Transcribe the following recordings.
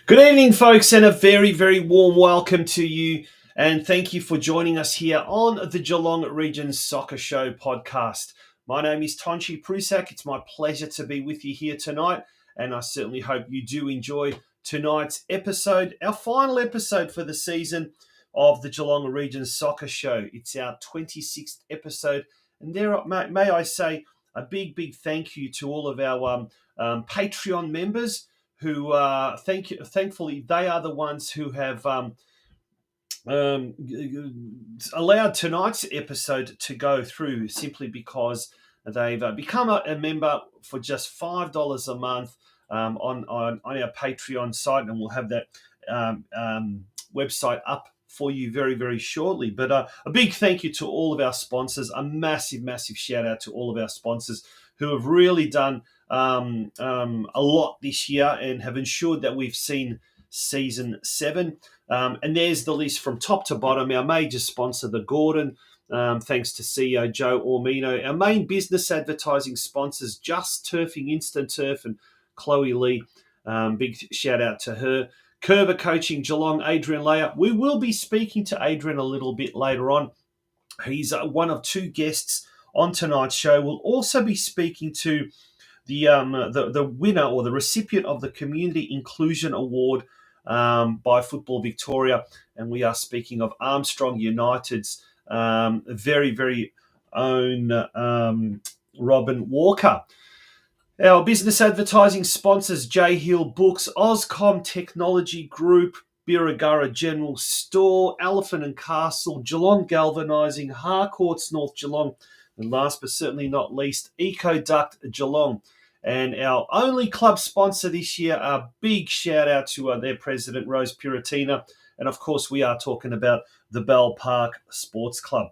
Good evening, folks, and a very, very warm welcome to you. And thank you for joining us here on the Geelong Region Soccer Show podcast. My name is Tonchi Prusak. It's my pleasure to be with you here tonight. And I certainly hope you do enjoy tonight's episode, our final episode for the season of the Geelong Region Soccer Show. It's our 26th episode. And there, may I say, a big, big thank you to all of our Patreon members who, thankfully, they are the ones who have allowed tonight's episode to go through simply because they've become a member for just $5 a month on our Patreon site, and we'll have that website up for you very, very shortly. But a big thank you to all of our sponsors, a massive, massive shout out to all of our sponsors who have really done a lot this year and have ensured that we've seen season 7. And there's the list from top to bottom. Our major sponsor, the Gordon, thanks to CEO Joe Ormino. Our main business advertising sponsors, Just Turfing, Instant Turf, and Chloe Lee. Big shout out to her. Curva Coaching, Geelong, Adrian Leah. We will be speaking to Adrian a little bit later on. He's one of 2 guests on tonight's show. We'll also be speaking to the winner or the recipient of the Community Inclusion Award by Football Victoria, and we are speaking of Armstrong United's very, very own Robin Walker. Our business advertising sponsors, J Hill Books, Ozcom Technology Group, Birregurra General Store, Elephant and Castle, Geelong Galvanising, Harcourts North Geelong, and last but certainly not least, EcoDuct Geelong. And our only club sponsor this year, a big shout out to their president, Rose Puratina. And of course, we are talking about the Bell Park Sports Club.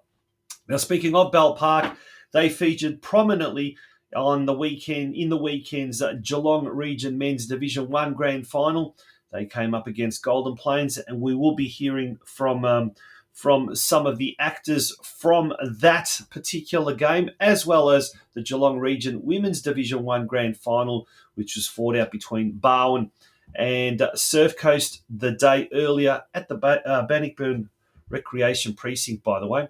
Now, speaking of Bell Park, they featured prominently on the weekend, in the weekend's Geelong Region Men's Division 1 Grand Final. They came up against Golden Plains, and we will be hearing from some of the actors from that particular game, as well as the Geelong Region Women's Division 1 Grand Final, which was fought out between Barwon and Surf Coast the day earlier at the Bannockburn Recreation Precinct, by the way.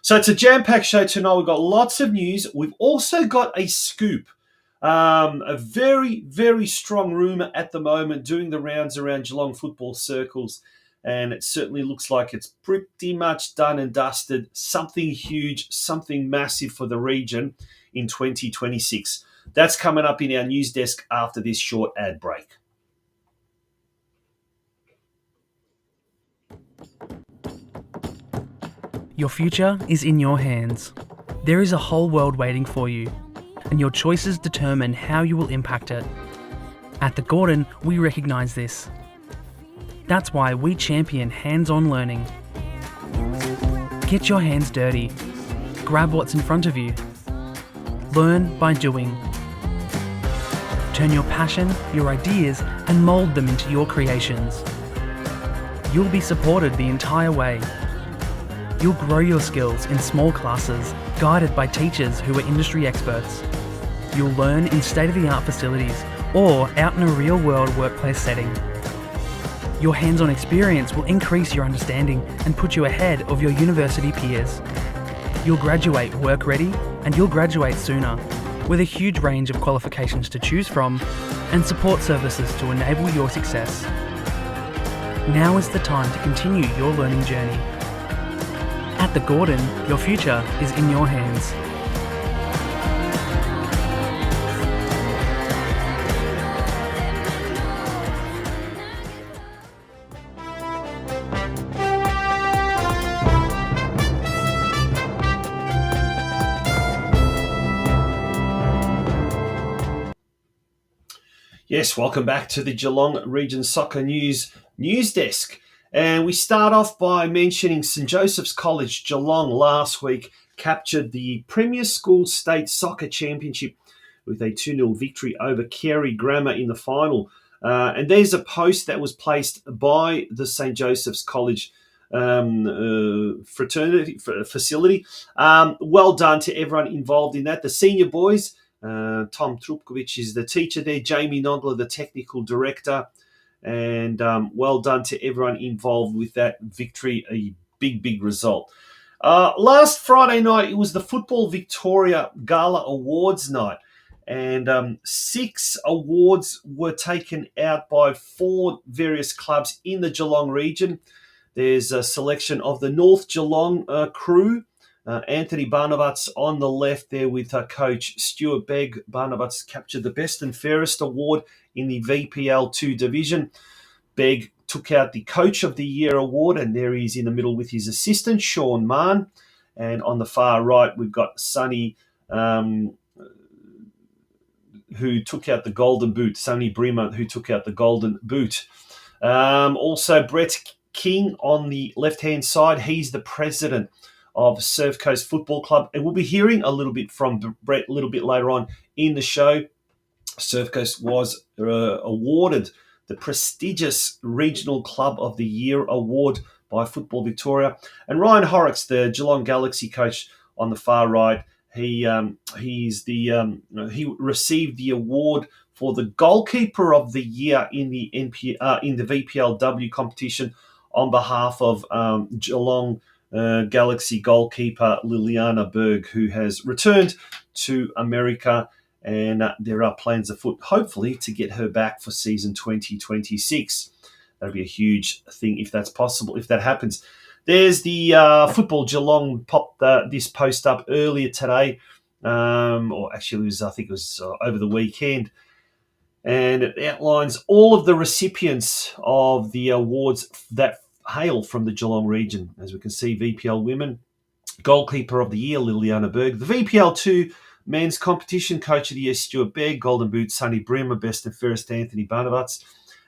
So it's a jam-packed show tonight. We've got lots of news. We've also got a scoop. A very, very strong rumour at the moment doing the rounds around Geelong football circles. And it certainly looks like it's pretty much done and dusted. Something huge, something massive for the region in 2026. That's coming up in our news desk after this short ad break. Your future is in your hands. There is a whole world waiting for you, and your choices determine how you will impact it. At the Gordon, we recognise this. That's why we champion hands-on learning. Get your hands dirty. Grab what's in front of you. Learn by doing. Turn your passion, your ideas, and mould them into your creations. You'll be supported the entire way. You'll grow your skills in small classes, guided by teachers who are industry experts. You'll learn in state-of-the-art facilities or out in a real-world workplace setting. Your hands-on experience will increase your understanding and put you ahead of your university peers. You'll graduate work-ready and you'll graduate sooner. with a huge range of qualifications to choose from and support services to enable your success. Now is the time to continue your learning journey. At the Gordon, your future is in your hands. Yes, welcome back to the Geelong Region Soccer News Desk. And we start off by mentioning St Joseph's College Geelong last week captured the Premier School State Soccer Championship with a 2-0 victory over Carey Grammar in the final. And there's a post that was placed by the St Joseph's College fraternity facility. Well done to everyone involved in that. The senior boys, Tom Trupkovic is the teacher there, Jamie Nodler, the technical director, and well done to everyone involved with that victory, a big result. Last Friday night, it was the Football Victoria Gala Awards night, and 6 awards were taken out by 4 various clubs in the Geelong region. There's a selection of the North Geelong crew. Anthony Barnabas on the left there with coach Stuart Begg. Barnabas captured the Best and Fairest award in the VPL 2 division. Begg took out the Coach of the Year award, and there he is in the middle with his assistant, Sean Mann. And on the far right, we've got Sonny, who took out the Golden Boot. Sonny Bremer, who took out the Golden Boot. Also, Brett King on the left-hand side. He's the president of Surf Coast Football Club. And we'll be hearing a little bit from Brett a little bit later on in the show. Surf Coast was awarded the prestigious Regional Club of the Year award by Football Victoria. And Ryan Horrocks, the Geelong Galaxy coach on the far right, he received the award for the Goalkeeper of the Year in the VPLW competition on behalf of Geelong Galaxy goalkeeper Liliana Berg, who has returned to America, and there are plans afoot, hopefully, to get her back for season 2026. That'll be a huge thing if that's possible, if that happens. There's the Football Geelong popped this post up earlier today, or actually, I think it was over the weekend, and it outlines all of the recipients of the awards that hail from the Geelong region. As we can see, VPL Women, Goalkeeper of the Year, Liliana Berg. The VPL 2 Men's Competition Coach of the Year, Stuart Begg. Golden Boot, Sonny Bremer. Best and Fairest, Anthony Barnabas.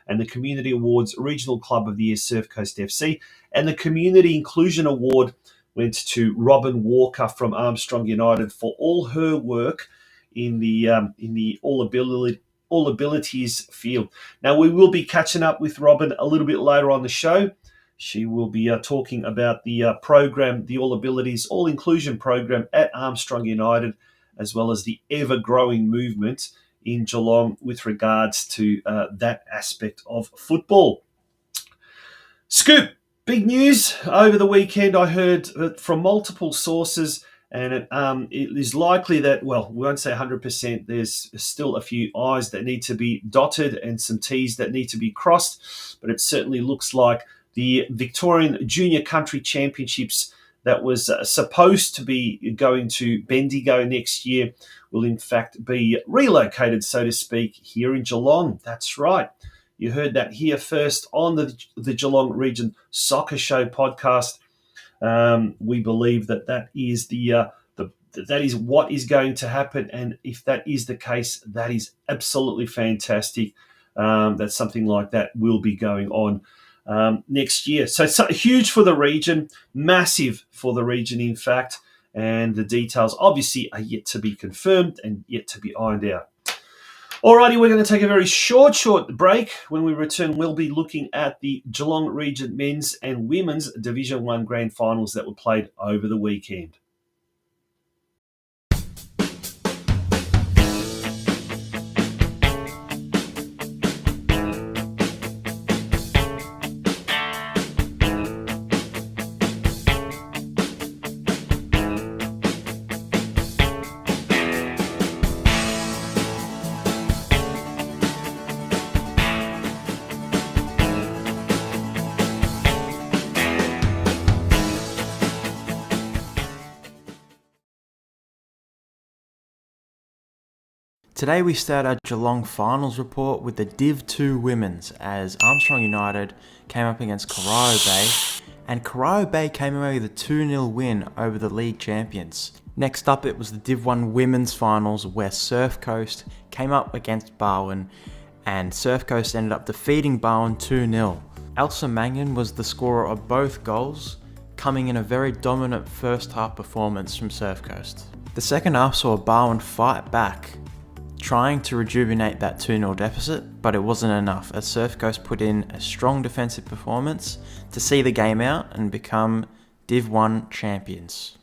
And the Community Awards, Regional Club of the Year, Surf Coast FC. And the Community Inclusion Award went to Robin Walker from Armstrong United for all her work in the all abilities field. Now, we will be catching up with Robin a little bit later on the show. She will be talking about the program, the All Abilities, All Inclusion program at Armstrong United, as well as the ever-growing movement in Geelong with regards to that aspect of football. Scoop, big news over the weekend. I heard from multiple sources, and it is likely that, well, we won't say 100%. There's still a few I's that need to be dotted and some T's that need to be crossed, but it certainly looks like the Victorian Junior Country Championships that was supposed to be going to Bendigo next year will in fact be relocated, so to speak, here in Geelong. That's right. You heard that here first on the Geelong Region Soccer Show podcast. We believe that is that is what is going to happen, and if that is the case, that is absolutely fantastic. That something like that will be going on next year. So it's huge for the region, massive for the region, in fact, and the details obviously are yet to be confirmed and yet to be ironed out. Alrighty, we're going to take a very short break. When we return, we'll be looking at the Geelong Region Men's and Women's Division 1 Grand Finals that were played over the weekend. Today we start our Geelong finals report with the Div 2 Women's as Armstrong United came up against Corio Bay, and Corio Bay came away with a 2-0 win over the league champions. Next up it was the Div 1 Women's finals where Surf Coast came up against Barwon, and Surf Coast ended up defeating Barwon 2-0. Elsa Mangan was the scorer of both goals, coming in a very dominant first half performance from Surf Coast. The second half saw Barwon fight back, trying to rejuvenate that 2-0 deficit, but it wasn't enough as Surf Coast put in a strong defensive performance to see the game out and become Div 1 champions.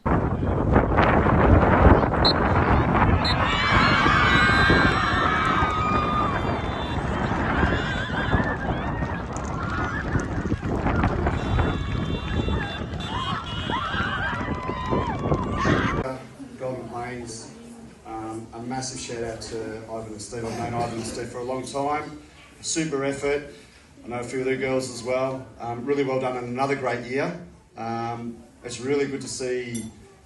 A massive shout out to Ivan and Steve. I've known Ivan and Steve for a long time. Super effort. I know a few of the girls as well. Really well done and another great year. It's really good to see,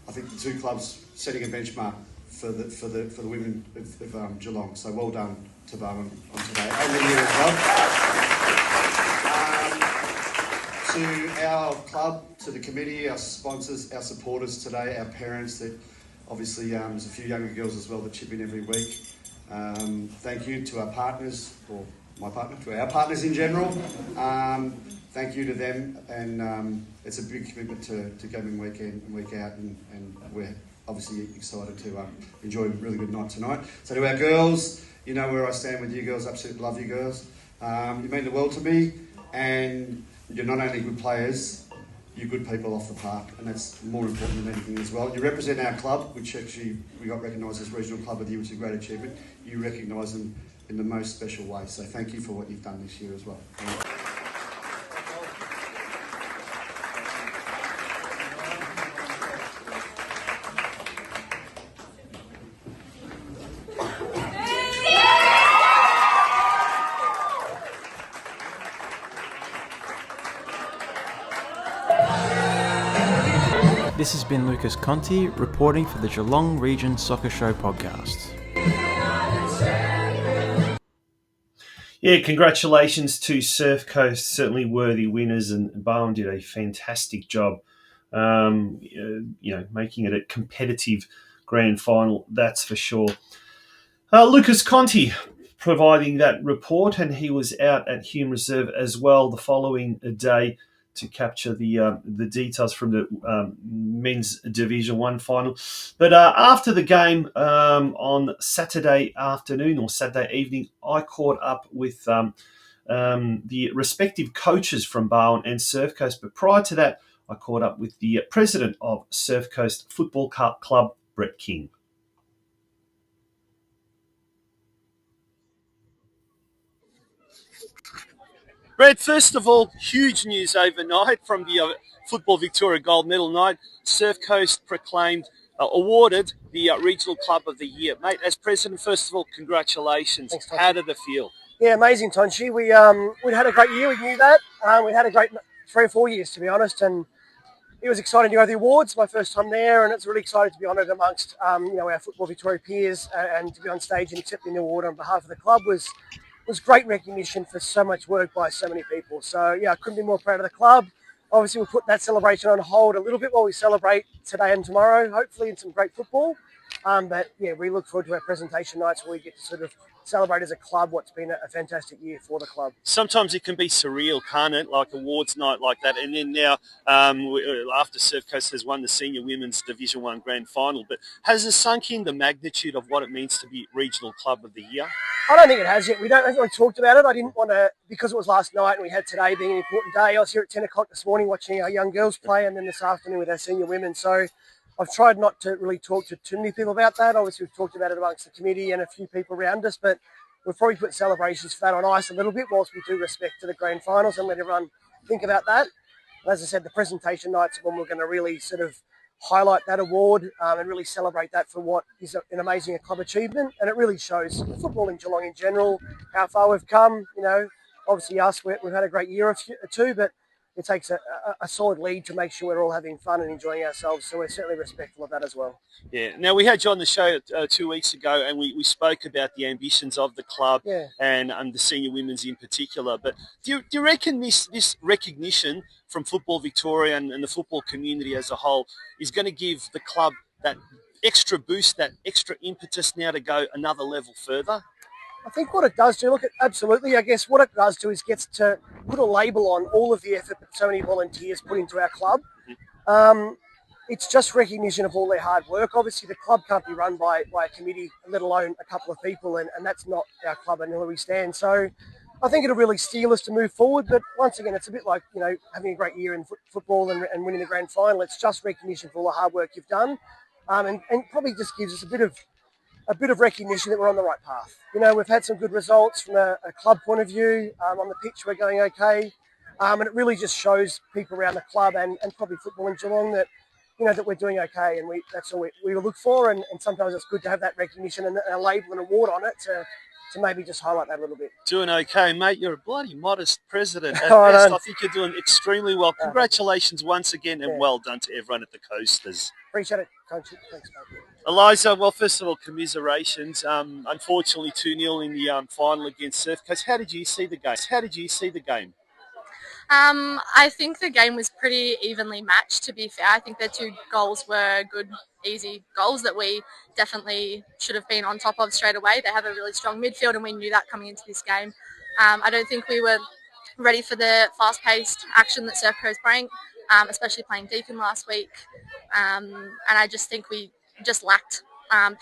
I think, the two clubs setting a benchmark for the women of Geelong. So well done to Barwon on today and the year as well. To our club, to the committee, our sponsors, our supporters today, our parents that obviously, there's a few younger girls as well that chip in every week. Thank you to our partners, or my partner, to our partners in general. Thank you to them, and it's a big commitment to gaming week in and week out, and we're obviously excited to enjoy a really good night tonight. So to our girls, you know where I stand with you girls, absolutely love you girls. You mean the world to me, and you're not only good players, you're good people off the park, and that's more important than anything as well. You represent our club, which actually we got recognised as Regional Club of the Year, which is a great achievement. You recognise them in the most special way, so thank you for what you've done this year as well. This has been Lucas Conti reporting for the Geelong Region Soccer Show podcast. Yeah, congratulations to Surf Coast, certainly worthy winners, and Barwon did a fantastic job, making it a competitive grand final, that's for sure. Lucas Conti providing that report, and he was out at Hume Reserve as well the following day to capture the details from the men's Division 1 final. But after the game on Saturday afternoon or Saturday evening, I caught up with the respective coaches from Barwon and Surf Coast. But prior to that, I caught up with the president of Surf Coast Football Club, Brett King. Brett, first of all, huge news overnight from the Football Victoria Gold Medal night. Surf Coast awarded the Regional Club of the Year. Mate, as president, first of all, congratulations. Thanks, how did it feel? Yeah, amazing, Tonchi. We'd had a great year, we knew that. We'd had a great 3 or 4 years, to be honest, and it was exciting to go to the awards, my first time there, and it's really exciting to be honoured amongst our Football Victoria peers and to be on stage and accepting the award on behalf of the club was great recognition for so much work by so many people. So, yeah, I couldn't be more proud of the club. Obviously, we'll put that celebration on hold a little bit while we celebrate today and tomorrow, hopefully in some great football. But, yeah, we look forward to our presentation nights where we get to sort of celebrate as a club what's been a fantastic year for the club. Sometimes it can be surreal, can't it? Like awards night like that. And then now, after Surf Coast has won the Senior Women's Division 1 Grand Final, but has it sunk in the magnitude of what it means to be Regional Club of the Year? I don't think it has yet. We haven't really talked about it. I didn't want to, because it was last night and we had today being an important day. I was here at 10 o'clock this morning watching our young girls play, and then this afternoon with our senior women. So I've tried not to really talk to too many people about that. Obviously, we've talked about it amongst the committee and a few people around us, but we've probably put celebrations for that on ice a little bit whilst we do respect to the grand finals and let everyone think about that. And as I said, the presentation nights when we're going to really sort of highlight that award and really celebrate that for what is an amazing club achievement. And it really shows football in Geelong in general, how far we've come. You know, obviously us, we've had a great year or two, but it takes a solid lead to make sure we're all having fun and enjoying ourselves. So we're certainly respectful of that as well. Yeah. Now, we had you on the show 2 weeks ago, and we spoke about the ambitions of the club and the senior women's in particular. But do you reckon this recognition from Football Victoria and the football community as a whole is going to give the club that extra boost, that extra impetus now to go another level further? I think what it does do, absolutely. I guess what it does do is gets to put a label on all of the effort that so many volunteers put into our club. It's just recognition of all their hard work. Obviously, the club can't be run by a committee, let alone a couple of people, and that's not our club and where we stand. So I think it'll really steel us to move forward. But once again, it's a bit like, having a great year in football and winning the grand final. It's just recognition for all the hard work you've done, and probably just gives us a bit of recognition that we're on the right path. We've had some good results from a club point of view. On the pitch, we're going okay. And it really just shows people around the club and probably football in Geelong that, that we're doing okay. And that's all we look for. And sometimes it's good to have that recognition and a label and award on it to maybe just highlight that a little bit. Doing okay, mate. You're a bloody modest president. At best, I think you're doing extremely well. Congratulations once again, and well done to everyone at the Coasters. Appreciate it, Coach. Thanks, mate. Eliza, well, first of all, commiserations. Unfortunately, 2-0 in the final against Sept. How did you see the game? I think the game was pretty evenly matched, to be fair. I think the 2 goals were good, easy goals that we definitely should have been on top of straight away. They have a really strong midfield, and we knew that coming into this game. I don't think we were ready for the fast-paced action that Servco's bring, especially playing Deakin last week. And I just think we just lacked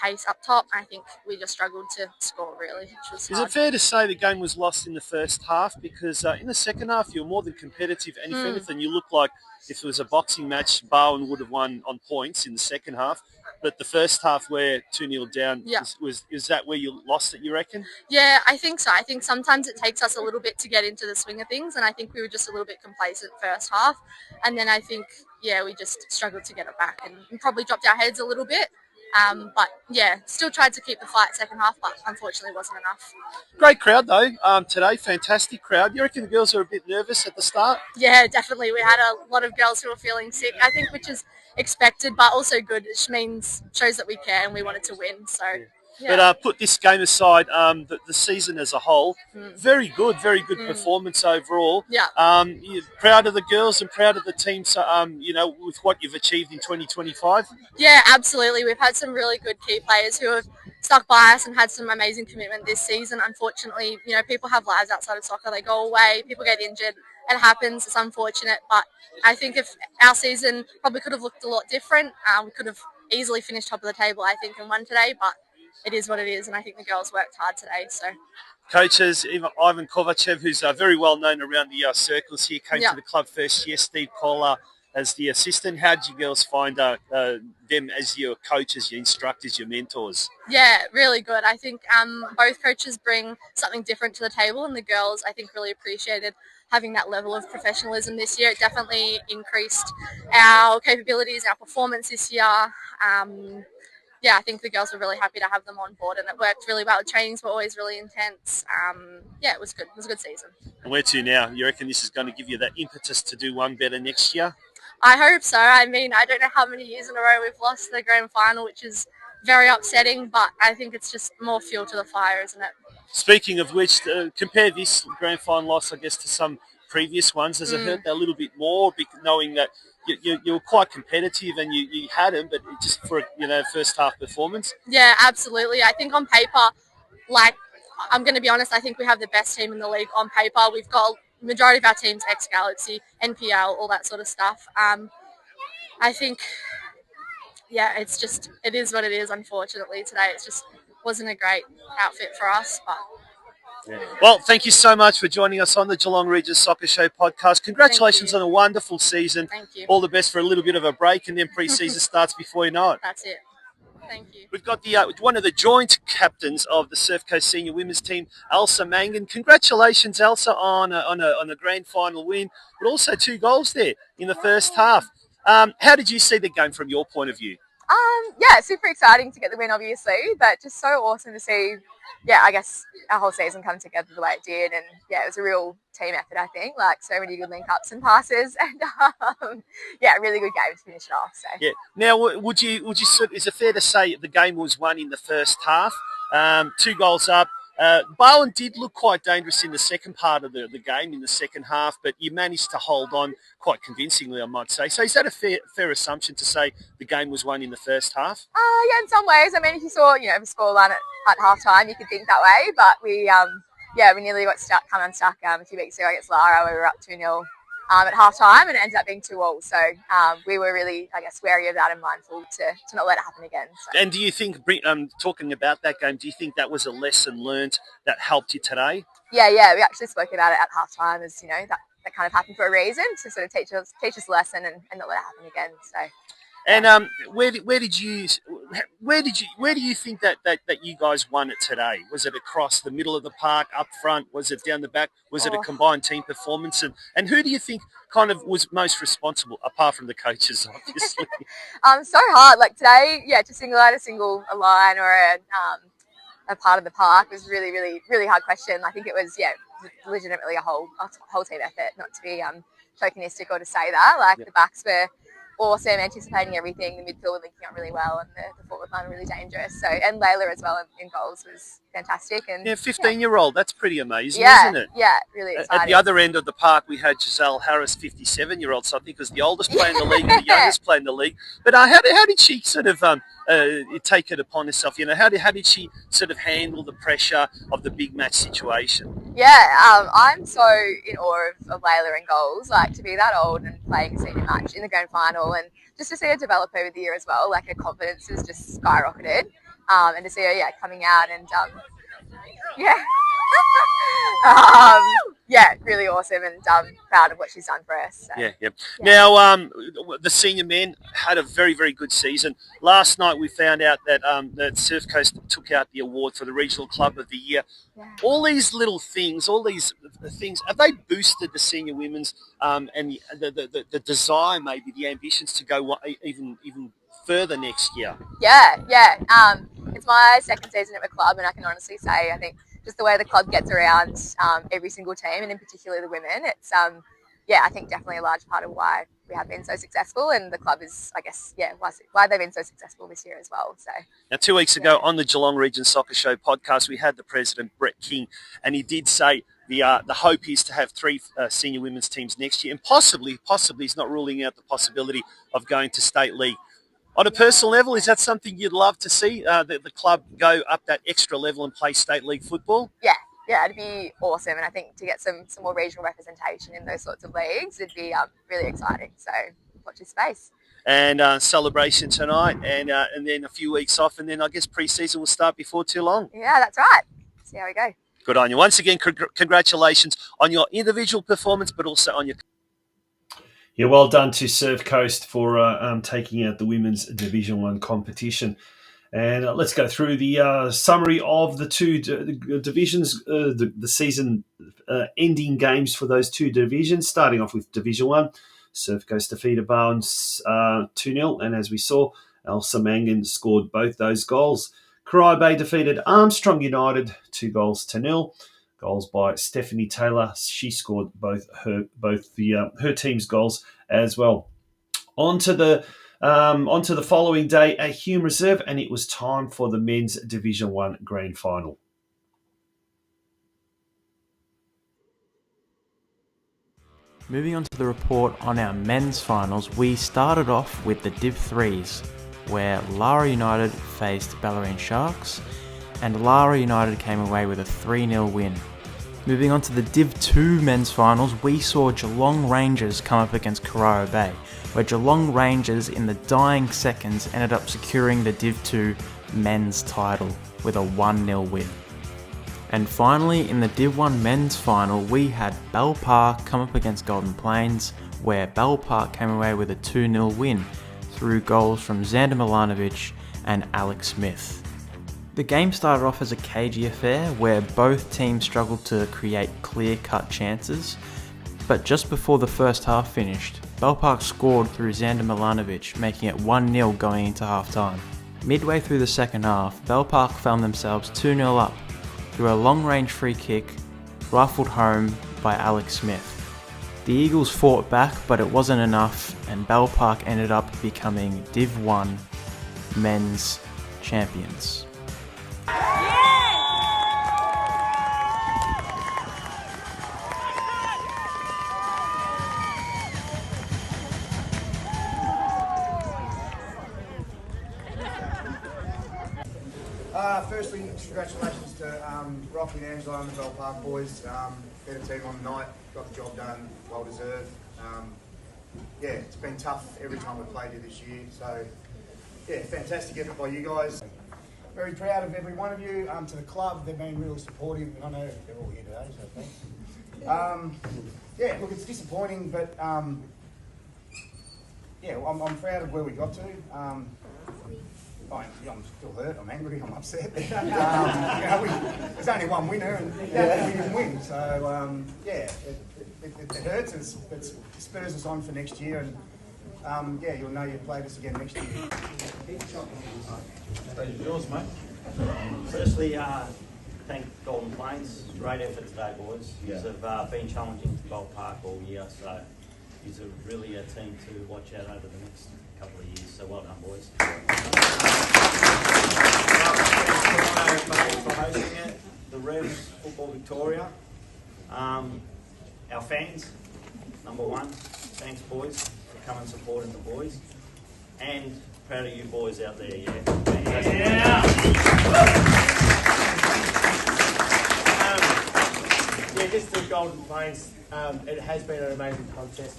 pace up top. I think we just struggled to score, really, which was hard. Is it fair to say the game was lost in the first half? Because in the second half, you were more than competitive. And if anything, you looked like if it was a boxing match, Barwon would have won on points in the second half. But the first half, where 2-0 down, is that where you lost it, you reckon? Yeah, I think so. I think sometimes it takes us a little bit to get into the swing of things. And I think we were just a little bit complacent first half. And then I think, we just struggled to get it back and probably dropped our heads a little bit. But still tried to keep the fight second half, but unfortunately wasn't enough. Great crowd though today, fantastic crowd. You reckon the girls are a bit nervous at the start? Yeah, definitely. We had a lot of girls who were feeling sick, I think, which is expected, but also good. It shows that we care and we wanted to win. So. Yeah. But put this game aside, the season as a whole, very good performance overall. Yeah. You're proud of the girls and proud of the team, so, with what you've achieved in 2025? Yeah, absolutely. We've had some really good key players who have stuck by us and had some amazing commitment this season. Unfortunately, people have lives outside of soccer. They go away, people get injured. It happens. It's unfortunate. But I think if our season probably could have looked a lot different, we could have easily finished top of the table, I think, and won today. But it is what it is, and I think the girls worked hard today. So, coaches, Ivan Kovachev, who's very well known around the circles here, came to the club first year. Steve Kohler as the assistant. How did you girls find them as your coaches, your instructors, your mentors? Yeah, really good. I think both coaches bring something different to the table, and the girls, I think, really appreciated having that level of professionalism this year. It definitely increased our capabilities, our performance this year. I think the girls were really happy to have them on board, and it worked really well. The trainings were always really intense. It was good. It was a good season. And where to now? You reckon this is going to give you that impetus to do one better next year? I hope so. I mean, I don't know how many years in a row we've lost the grand final, which is very upsetting, but I think it's just more fuel to the fire, isn't it? Speaking of which, compare this grand final loss, I guess, to some previous ones. Does it hurt that a little bit more, knowing that you were quite competitive and you had them, but just for first half performance? Yeah, absolutely. I think on paper, I'm going to be honest, I think we have the best team in the league on paper. We've got majority of our teams ex-Galaxy, NPL, all that sort of stuff. I think, it is what it is. Unfortunately, today it just wasn't a great outfit for us, but. Yeah. Well, thank you so much for joining us on the Geelong Region Soccer Show podcast. Congratulations on a wonderful season. Thank you. All the best for a little bit of a break, and then pre-season starts before you know it. That's it. Thank you. We've got the one of the joint captains of the Surf Coast Senior Women's Team, Elsa Mangan. Congratulations, Elsa, on a grand final win, but also 2 goals there in the first half. How did you see the game from your point of view? Yeah, super exciting to get the win, obviously, but just so awesome to see, I guess our whole season come together the way it did. And it was a real team effort, I think, like so many good link ups and passes and really good game to finish it off. So Yeah. Now, is it fair to say the game was won in the first half? 2 goals up. Bowen did look quite dangerous in the second part of the game, in the second half, but you managed to hold on quite convincingly, I might say. So is that a fair assumption to say the game was won in the first half? Yeah, in some ways. I mean, if you saw, the scoreline at half time, you could think that way, but we nearly got come unstuck a few weeks ago against Lara. We were up 2-0 at half time, and it ended up being 2-2. So we were really, I guess, wary of that and mindful to not let it happen again. So. And do you think, talking about that game, do you think that was a lesson learned that helped you today? Yeah, we actually spoke about it at half time as, that kind of happened for a reason, to sort of teach us a lesson and not let it happen again. So. And where do you think that you guys won it today? Was it across the middle of the park, up front? Was it down the back? Was it a combined team performance? And who do you think kind of was most responsible, apart from the coaches, obviously? So hard. Like today, to single out a line or a part of the park was really, really, really hard question. I think it was legitimately a whole team effort. Not to be tokenistic or to say that. The backs were awesome, anticipating everything. The midfield were linking up really well, and the forward line were really dangerous. So, and Layla as well in goals was fantastic. And 15-year-old, that's pretty amazing, isn't it? Yeah, really exciting. At the other end of the park, we had Giselle Harris, 57-year-old. So I think was the oldest player in the league and the youngest player in the league. But how did she sort of take it upon herself? How did she sort of handle the pressure of the big match situation? Yeah, I'm so in awe of Layla in goals. Like to be that old and playing a senior match in the grand final, and just to see her develop over the year as well. Like her confidence has just skyrocketed, and to see her coming out and really awesome, and proud of what she's done for us. So. Yeah. Now, the senior men had a very, very good season. Last night we found out that that Surf Coast took out the award for the Regional Club of the Year. Yeah. All these little things, have they boosted the senior women's and the desire, maybe the ambitions to go even further next year? Yeah. It's my second season at the club, and I can honestly say I think just the way the club gets around every single team, and in particular the women, it's I think definitely a large part of why we have been so successful, and the club is, I guess, why they've been so successful this year as well. So now, 2 weeks ago on the Geelong Region Soccer Show podcast, we had the president, Brett King, and he did say the hope is to have 3 senior women's teams next year, and possibly he's not ruling out the possibility of going to state league. On a personal level, is that something you'd love to see, the club go up that extra level and play state league football? Yeah, it'd be awesome. And I think to get some more regional representation in those sorts of leagues, it'd be really exciting. So watch this space. And celebration tonight, and then a few weeks off, and then I guess pre-season will start before too long. Yeah, that's right. See how we go. Good on you. Once again, congratulations on your individual performance, but also on your... Yeah, well done to Surf Coast for taking out the women's Division 1 competition. And let's go through the summary of the two divisions, the season ending games for those two divisions. Starting off with Division 1, Surf Coast defeated Barnes 2-0. And as we saw, Elsa Mangan scored both those goals. Corio Bay defeated Armstrong United 2-0. Goals by Stephanie Taylor. She scored both her team's goals as well. On to the following day at Hume Reserve, and it was time for the men's Division 1 grand final. Moving on to the report on our men's finals, we started off with the Div 3s, where Lara United faced Ballerine Sharks, and Lara United came away with a 3-0 win. Moving on to the Div 2 men's finals, we saw Geelong Rangers come up against Corio Bay, where Geelong Rangers in the dying seconds ended up securing the Div 2 men's title with a 1-0 win. And finally, in the Div 1 men's final, we had Bell Park come up against Golden Plains, where Bell Park came away with a 2-0 win through goals from Xander Milanovic and Alex Smith. The game started off as a cagey affair where both teams struggled to create clear-cut chances, But just before the first half finished, Bell Park scored through Xander Milanovic, making it 1-0 going into half-time. Midway through the second half, Bell Park found themselves 2-0 up through a long-range free kick rifled home by Alex Smith. The Eagles fought back, but it wasn't enough, and Bell Park ended up becoming Div 1 men's champions. Firstly, congratulations to Rocky and Angela and the Bell Park boys. Better team on the night, got the job done, well deserved. Yeah, it's been tough every time we've played here this year, so yeah, fantastic effort by you guys. Very proud of every one of you. To the club, they've been really supportive, and I know they're all here today, so thanks. Yeah, look, it's disappointing, but yeah, I'm proud of where we got to. I'm still hurt, I'm angry, I'm upset. There's only one winner and we didn't win. So, yeah, it hurts. It spurs us on for next year. And, yeah, you'll know you've played us again next year. Yours, mate. Firstly, thank Golden Plains. Great effort today, boys. You have been challenging to Gold Park all year, so you're really a team to watch out over the next couple of years. So well done, boys. For hosting it, the Revs, Football Victoria, our fans, number one. Thanks, boys, for coming and supporting the boys, and proud of you boys out there. Just to Golden Plains, it has been an amazing contest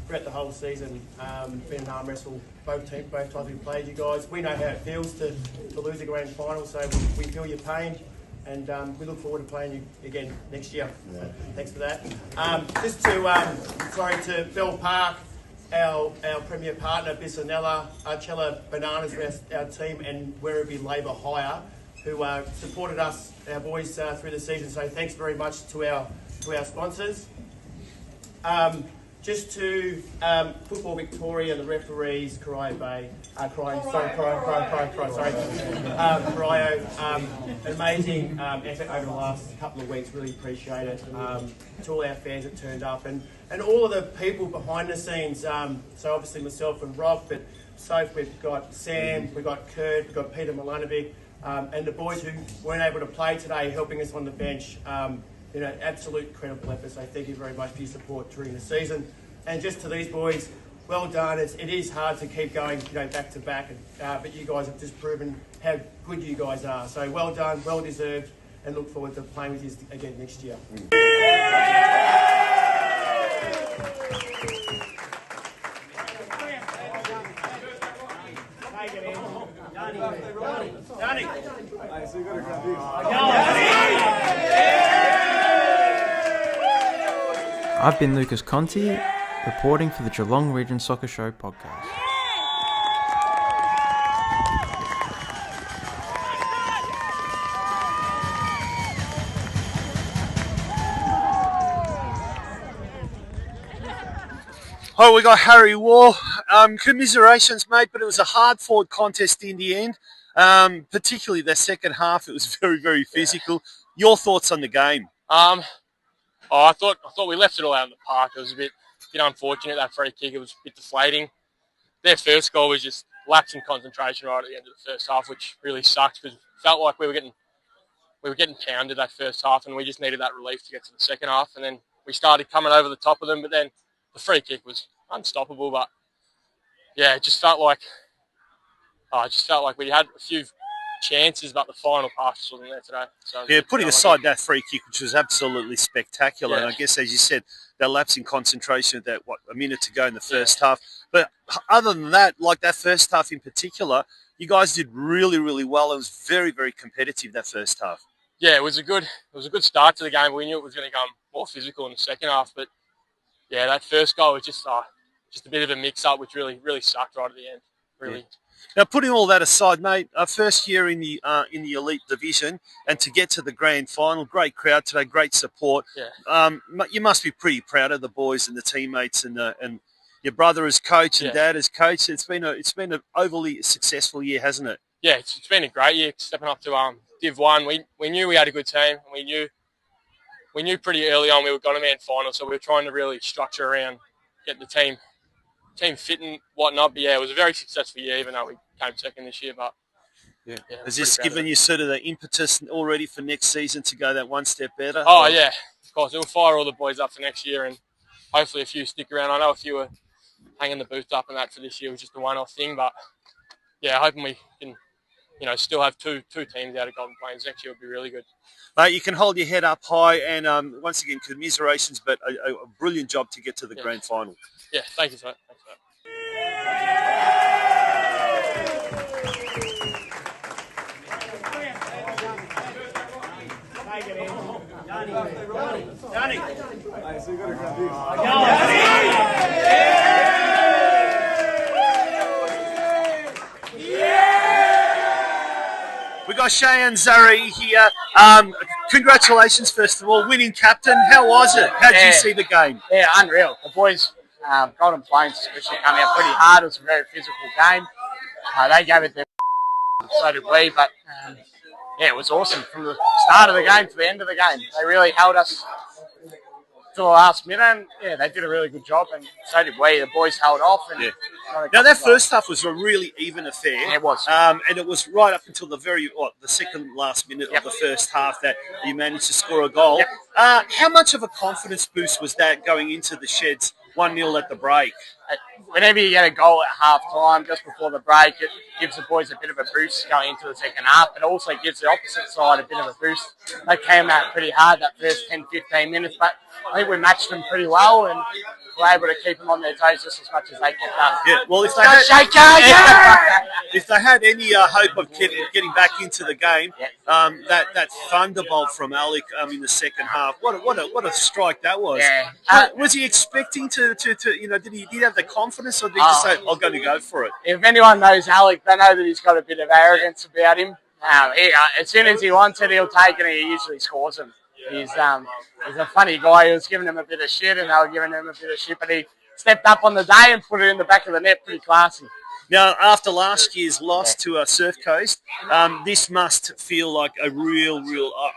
throughout the whole season. Been an arm wrestle, both times we played you guys. We know how it feels to lose a grand final, so we feel your pain, and we look forward to playing you again next year. So thanks for that. Just to Bell Park, our premier partner, Bissonella, Archella Bananas, our team, and Werribee Labour Hire, who supported us, our boys, through the season. So thanks very much to our sponsors. Just to Football Victoria, the referees, Corio, an amazing effort over the last couple of weeks. Really appreciate it. To all our fans that turned up, and all of the people behind the scenes. So obviously myself and Rob, but so we've got Sam, we've got Kurt, we've got Peter Milanovic, and the boys who weren't able to play today, helping us on the bench. Absolute incredible effort. So thank you very much for your support during the season. And just to these boys, well done. It is hard to keep going, back to back, but you guys have just proven how good you guys are. So well done, well deserved, and look forward to playing with you again next year. I've been Lucas Conti, reporting for the Geelong Region Soccer Show podcast. Oh, we got Harry Wall. Commiserations, mate, but it was a hard-fought contest in the end. Particularly the second half, it was very, very physical. Your thoughts on the game? I thought we left it all out in the park. It was a bit unfortunate, that free kick. It was a bit deflating. Their first goal was just lapse in concentration right at the end of the first half, which really sucked because it felt like we were getting pounded that first half, and we just needed that relief to get to the second half. And then we started coming over the top of them, but then the free kick was unstoppable. But yeah, it just felt like we had a few chances, but the final pass wasn't there today. So yeah, putting aside that free kick, which was absolutely spectacular, Yeah. and I guess, as you said, that lapse in concentration, a minute to go in the first half. But other than that, like that first half in particular, you guys did really, really well. It was very, very competitive, that first half. Yeah, it was a good start to the game. We knew it was going to become more physical in the second half, but yeah, that first goal was just a bit of a mix-up, which really, really sucked right at the end. Really. Now, putting all that aside, mate, first year in the elite division, and to get to the grand final, great crowd today, great support. Yeah. You must be pretty proud of the boys and the teammates and your brother as coach and dad as coach. It's been an overly successful year, hasn't it? Yeah, it's been a great year stepping up to Div 1. We knew we had a good team. We knew pretty early on we were going to be in final, so we were trying to really structure around get the team fit and whatnot. But yeah, it was a very successful year, even though we came second this year. But yeah, has this given you sort of the impetus already for next season to go that one step better? Oh yeah, of course. It'll fire all the boys up for next year, and hopefully a few stick around. I know a few are hanging the boots up and that for this year was just a one-off thing, but yeah, hoping we can, still have two teams out of Golden Plains next year would be really good. Mate, you can hold your head up high, and once again, commiserations, but a brilliant job to get to the grand final. Yeah, thank you, sir. Thanks for that. We got Cheyenne Zari here. Congratulations, first of all, winning captain. How was it? How did you see the game? Yeah, unreal. The boys, Golden Plains especially, came out pretty hard. It was a very physical game. They gave it their so did we, but yeah, it was awesome from the start of the game to the end of the game. They really held us to the last minute, and yeah, they did a really good job, and so did we. The boys held off. And now, that first half was a really even affair. Yeah, it was. And it was right up until the second last minute of the first half that you managed to score a goal. How much of a confidence boost was that going into the Sheds 1-0 at the break? Whenever you get a goal at half-time, just before the break, it gives the boys a bit of a boost going into the second half, but also gives the opposite side a bit of a boost. They came out pretty hard that first 10, 15 minutes, but I think we matched them pretty well and were able to keep them on their toes just as much as they kept us. Yeah, well, if they had any hope of getting back into the game, that thunderbolt from Alec in the second half, what a strike that was. Yeah. Was he expecting to did he have the confidence, or did he just say, I'm going to go for it? If anyone knows Alec, they know that he's got a bit of arrogance about him. As soon as he wants it, he'll take it, and he usually scores them. He's a funny guy. He was giving him a bit of shit, and they were giving him a bit of shit, but he stepped up on the day and put it in the back of the net. Pretty classy. Now, after last year's loss to Surf Coast, this must feel like a real,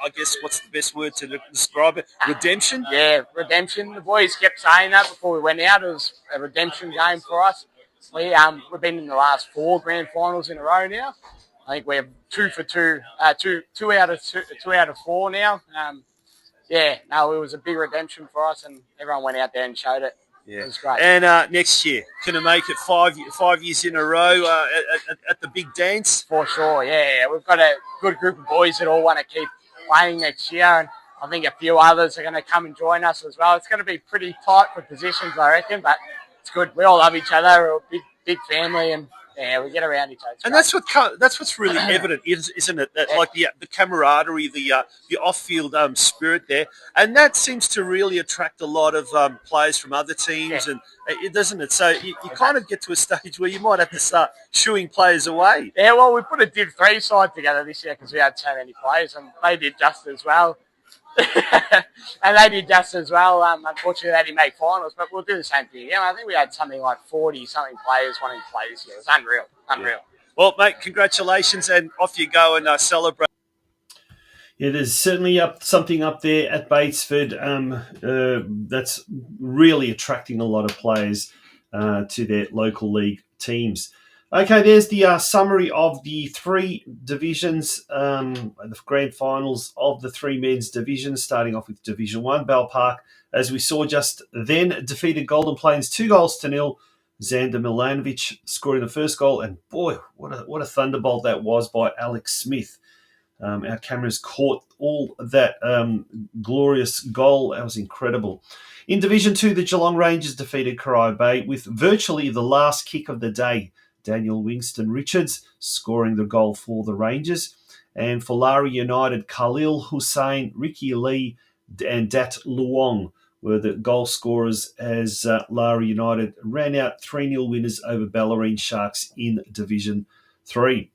I guess, what's the best word to describe it? Redemption? Yeah, redemption. The boys kept saying that before we went out. It was a redemption game for us. We've been in the last 4 grand finals in a row now. I think we're 2 for 2, two out of 4 now. It was a big redemption for us, and everyone went out there and showed it. Yeah. It was great. And next year, can it make it 5 years in a row at the big dance? For sure, yeah. We've got a good group of boys that all want to keep playing next year, and I think a few others are going to come and join us as well. It's going to be pretty tight for positions, I reckon, but it's good. We all love each other. We're a big family, and yeah, we get around each other. And that's what's really evident, isn't it? That like the camaraderie, the off-field spirit there, and that seems to really attract a lot of players from other teams, and it doesn't it? So you kind of get to a stage where you might have to start shooing players away. Yeah, well, we put a Div 3 side together this year because we had so many players, and they did just as well. Unfortunately, they didn't make finals, but we'll do the same thing again. I think we had something like 40-something players wanting to play this year. It was unreal. Well, mate, congratulations, and off you go and celebrate. Yeah, there's certainly something up there at Batesford that's really attracting a lot of players to their local league teams. Okay, there's the summary of the 3 divisions, the grand finals of the 3 men's divisions, starting off with Division 1. Bell Park, as we saw just then, defeated Golden Plains 2-0. Xander Milanovic scoring the first goal, and boy, what a thunderbolt that was by Alex Smith. Our cameras caught all that glorious goal. That was incredible. In Division 2, the Geelong Rangers defeated Corio Bay with virtually the last kick of the day. Daniel Winston Richards scoring the goal for the Rangers. And for Lari United, Khalil Hussain, Ricky Lee and Dat Luong were the goal scorers as Lari United ran out 3-0 winners over Bellarine Sharks in Division 3.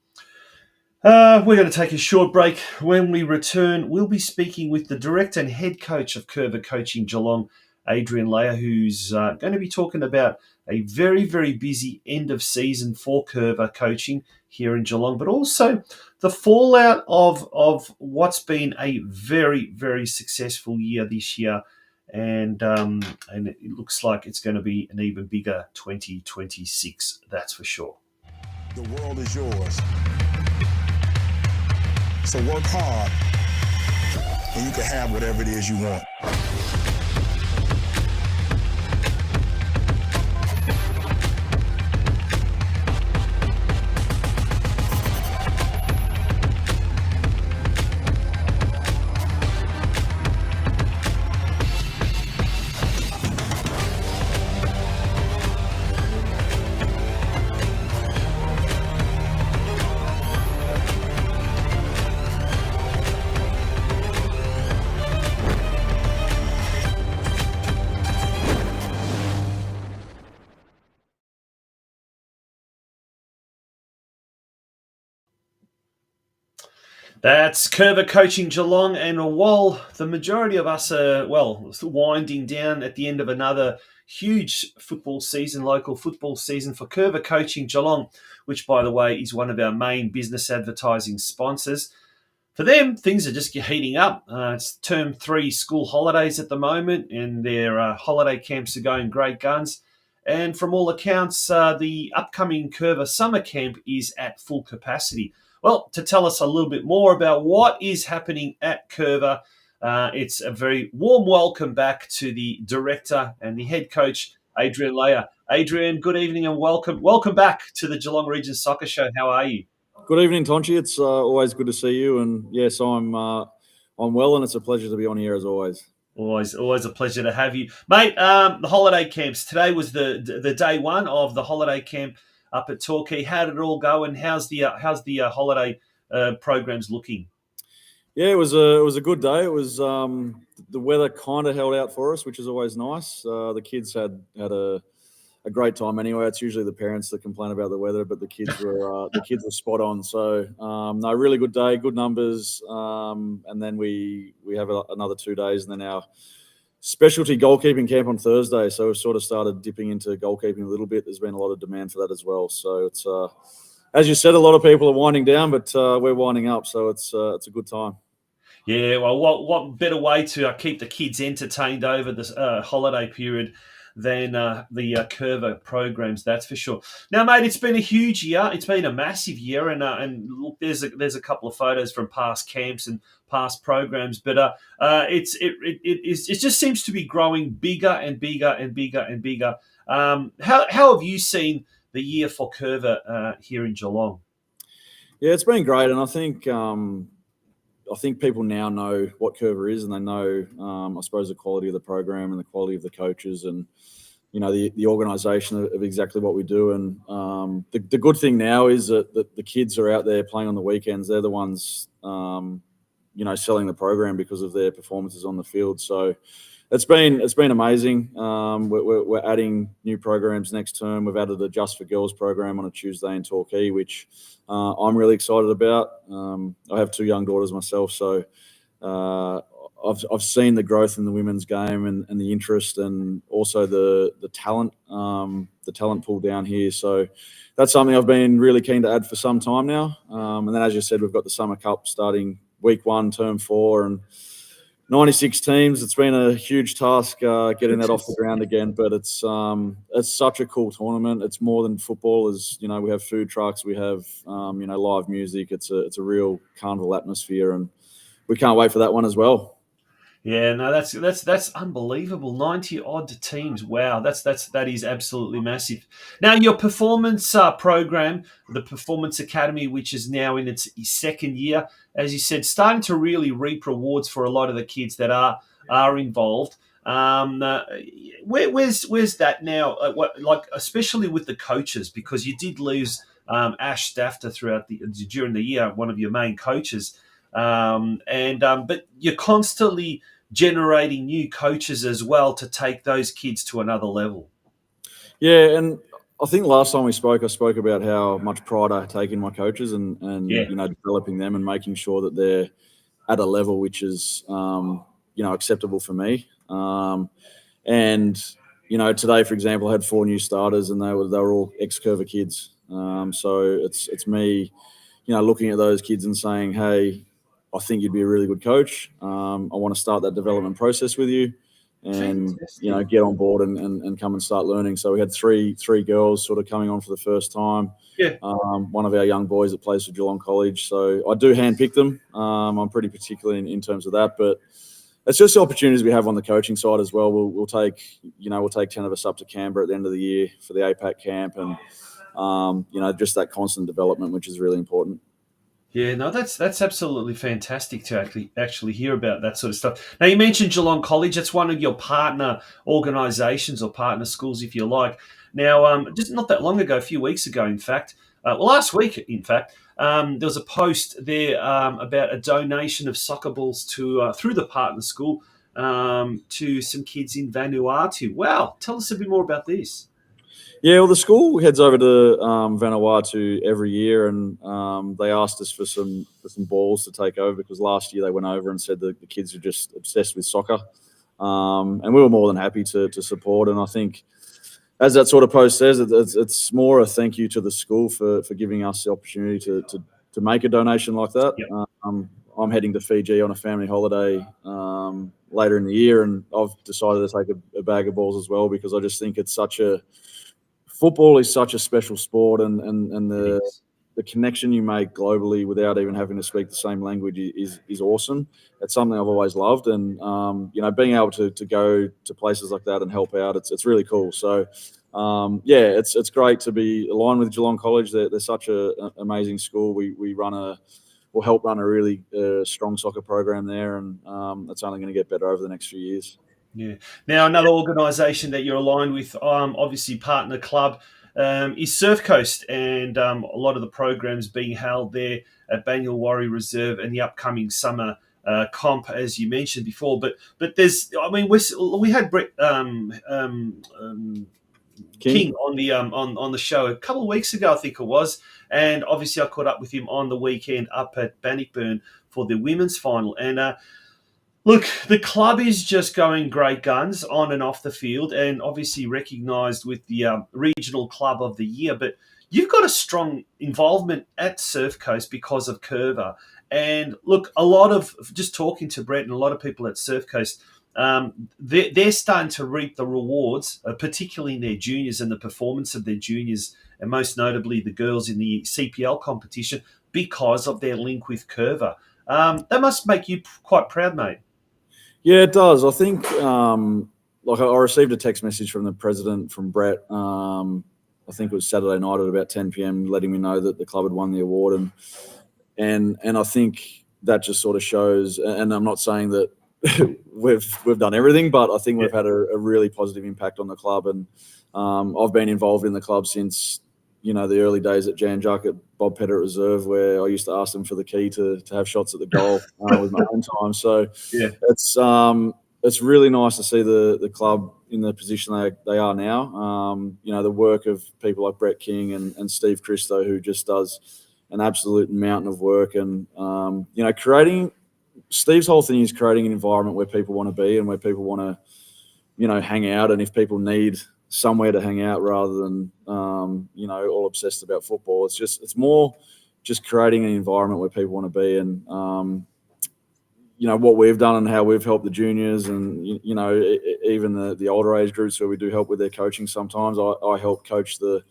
We're going to take a short break. When we return, we'll be speaking with the director and head coach of Curva Coaching Geelong, Adrian Leah, who's going to be talking about a very, very busy end of season for Curva Coaching here in Geelong, but also the fallout of what's been a very, very successful year this year. And it looks like it's going to be an even bigger 2026, that's for sure. The world is yours. So work hard, and you can have whatever it is you want. That's Curva Coaching Geelong, and while the majority of us are, winding down at the end of another huge football season, local football season for Curva Coaching Geelong, which, by the way, is one of our main business advertising sponsors. For them, things are just heating up. It's term 3 school holidays at the moment, and their holiday camps are going great guns. And from all accounts, the upcoming Curva summer camp is at full capacity. Well, to tell us a little bit more about what is happening at Curva, it's a very warm welcome back to the director and the head coach, Adrian Leah. Adrian, good evening and welcome. Welcome back to the Geelong Region Soccer Show. How are you? Good evening, Tonchi. It's always good to see you. And yes, I'm well, and it's a pleasure to be on here as always. Always a pleasure to have you, mate. The holiday camps today was the day one of the holiday camp up at Torquay. How did it all go, and how's the holiday programs looking? Yeah, it was a good day. It was the weather kind of held out for us, which is always nice. The kids had a great time anyway. It's usually the parents that complain about the weather, but the kids were spot on. So no, really good day, good numbers, and then we have another 2 days, and then our specialty goalkeeping camp on Thursday. So we've sort of started dipping into goalkeeping a little bit. There's been a lot of demand for that as well. So it's as you said, a lot of people are winding down, but we're winding up. So it's a good time. Yeah, well, what better way to keep the kids entertained over this holiday period than the Curva programs, that's for sure. Now, mate, it's been a huge year. It's been a massive year, and look, there's a couple of photos from past camps and past programs, but it just seems to be growing bigger and bigger and bigger and bigger. How have you seen the year for Curva here in Geelong? Yeah, it's been great, and I think people now know what Curva is, and they know, I suppose, the quality of the program and the quality of the coaches, and the organisation of exactly what we do. And the good thing now is that the kids are out there playing on the weekends. They're the ones, selling the program because of their performances on the field. So it's been amazing. We're adding new programs next term. We've added a Just for Girls program on a Tuesday in Torquay, which I'm really excited about. I have 2 young daughters myself, so I've seen the growth in the women's game and the interest, and also the talent pool down here. So that's something I've been really keen to add for some time now. And then, as you said, we've got the Summer Cup starting week 1, term 4, and 96 teams. It's been a huge task getting that off the ground again, but it's such a cool tournament. It's more than football. We have food trucks, we have live music. It's a real carnival atmosphere, and we can't wait for that one as well. Yeah, no, that's unbelievable. 90 odd teams. Wow, that is absolutely massive. Now, your performance program, the Performance Academy, which is now in its 2nd year, as you said, starting to really reap rewards for a lot of the kids that are involved. Where's that now? Especially with the coaches, because you did lose Ash Stafter during the year, one of your main coaches, but you're constantly generating new coaches as well to take those kids to another level. Yeah, and I think last time we spoke, I spoke about how much pride I take in my coaches and Yeah. developing them and making sure that they're at a level which is acceptable for me. And today, for example, I had 4 new starters, and they were all ex-Curva kids. So it's me, looking at those kids and saying, hey, I think you'd be a really good coach. I want to start that development process with you, and get on board and come and start learning. So we had three girls sort of coming on for the first time. Yeah. One of our young boys that plays for Geelong College. So I do handpick them. I'm pretty particular in terms of that, but it's just the opportunities we have on the coaching side as well. We'll take 10 of us up to Canberra at the end of the year for the APAC camp, and just that constant development, which is really important. Yeah, no, that's absolutely fantastic to actually hear about that sort of stuff. Now, you mentioned Geelong College. That's one of your partner organisations or partner schools, if you like. Now, just not that long ago, a few weeks ago, in fact, last week, in fact, there was a post there about a donation of soccer balls to through the partner school to some kids in Vanuatu. Wow, tell us a bit more about this. Yeah, well, the school heads over to Vanuatu every year, and they asked us for some balls to take over, because last year they went over and said that the kids are just obsessed with soccer, and we were more than happy to support. And I think, as that sort of post says, it's more a thank you to the school for giving us the opportunity to make a donation like that. Yep. I'm heading to Fiji on a family holiday later in the year, and I've decided to take a bag of balls as well, because I just think football is such a special sport, and the connection you make globally without even having to speak the same language is awesome. It's something I've always loved, and being able to go to places like that and help out, it's really cool. So it's great to be aligned with Geelong College. They're such an amazing school. We'll help run a really strong soccer program there, and it's only going to get better over the next few years. Yeah. Now, another organisation that you're aligned with, obviously partner club, is Surf Coast, and a lot of the programs being held there at Banyulwarri Reserve and the upcoming summer comp, as you mentioned before. But there's, we had Brett King on the on the show a couple of weeks ago, I think it was, and obviously I caught up with him on the weekend up at Bannockburn for the women's final, and. Look, the club is just going great guns on and off the field, and obviously recognised with the Regional Club of the Year. But you've got a strong involvement at Surf Coast because of Curva. And look, a lot of, just talking to Brett and a lot of people at Surf Coast, they're starting to reap the rewards, particularly in their juniors and the performance of their juniors, and most notably the girls in the CPL competition, because of their link with Curva. That must make you quite proud, mate. Yeah, it does. I think, I received a text message from the president, from Brett. I think it was Saturday night at about 10 p.m, letting me know that the club had won the award, and I think that just sort of shows. And I'm not saying that we've done everything, but I think we've had a really positive impact on the club. And I've been involved in the club since the early days at Jan Juck at Bob Pettit Reserve, where I used to ask them for the key to have shots at the goal with my own time. So yeah, it's really nice to see the club in the position they are now. The work of people like Brett King and Steve Christo, who just does an absolute mountain of work, and creating. Steve's whole thing is creating an environment where people want to be and where people want to, hang out, and if people need somewhere to hang out rather than all obsessed about football. It's more just creating an environment where people want to be, and what we've done and how we've helped the juniors, and even the older age groups where we do help with their coaching. Sometimes I help coach the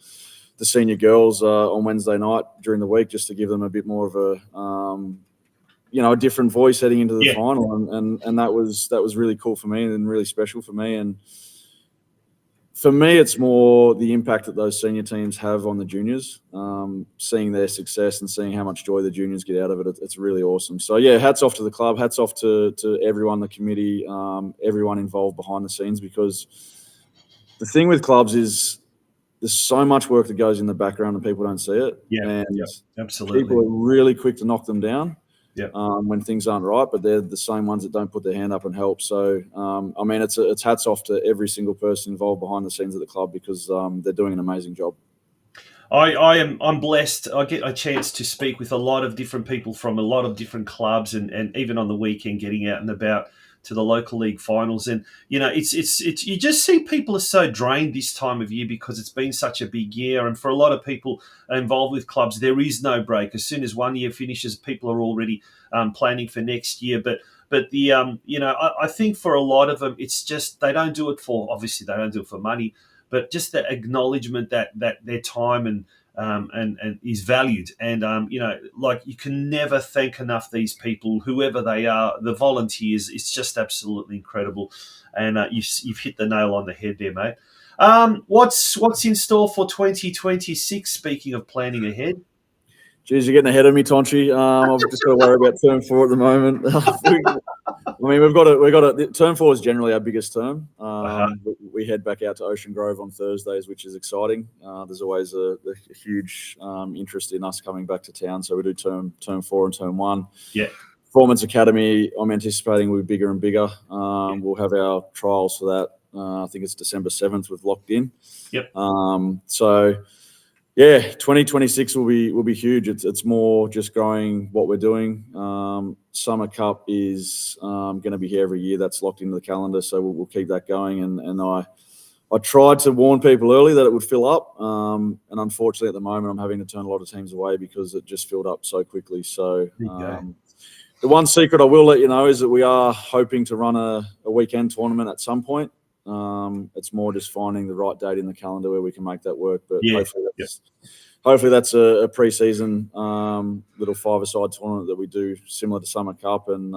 senior girls on Wednesday night during the week, just to give them a bit more of a different voice heading into the final, and that was really cool for me and really special for me. And for me, it's more the impact that those senior teams have on the juniors, seeing their success and seeing how much joy the juniors get out of it. It's really awesome. So, yeah, hats off to the club, hats off to everyone, the committee, everyone involved behind the scenes, because the thing with clubs is there's so much work that goes in the background and people don't see it. Yeah, and absolutely. People are really quick to knock them down. when things aren't right, but they're the same ones that don't put their hand up and help. So, I mean, it's hats off to every single person involved behind the scenes at the club because they're doing an amazing job. I'm blessed. I get a chance to speak with a lot of different people from a lot of different clubs, and even on the weekend, getting out and about to the local league finals. And it's you just see people are so drained this time of year because it's been such a big year, and for a lot of people involved with clubs, there is no break. As soon as one year finishes, people are already planning for next year. But the I think for a lot of them, it's just they don't do it for money, but just the acknowledgement that their time and is valued. And like you can never thank enough these people, whoever they are, the volunteers. It's just absolutely incredible. And you've hit the nail on the head there, mate. What's in store for 2026? Speaking of planning ahead. Geez, you're getting ahead of me, Tonchi. I've just got to worry about term 4 at the moment. I mean, we've got term 4 is generally our biggest term. We head back out to Ocean Grove on Thursdays, which is exciting. There's always a huge interest in us coming back to town, so we do term 4 and term 1. Yeah. Performance Academy, I'm anticipating will be bigger and bigger. We'll have our trials for that. I think it's December 7th with Locked In. Yep. So. Yeah, 2026 will be huge. It's more just growing what we're doing. Summer Cup is going to be here every year. That's locked into the calendar, so we'll keep that going. And I tried to warn people early that it would fill up, and unfortunately at the moment I'm having to turn a lot of teams away because it just filled up so quickly. So the one secret I will let you know is that we are hoping to run a weekend tournament at some point. It's more just finding the right date in the calendar where we can make that work. But hopefully that's a pre-season little 5-a-side tournament that we do similar to Summer Cup, and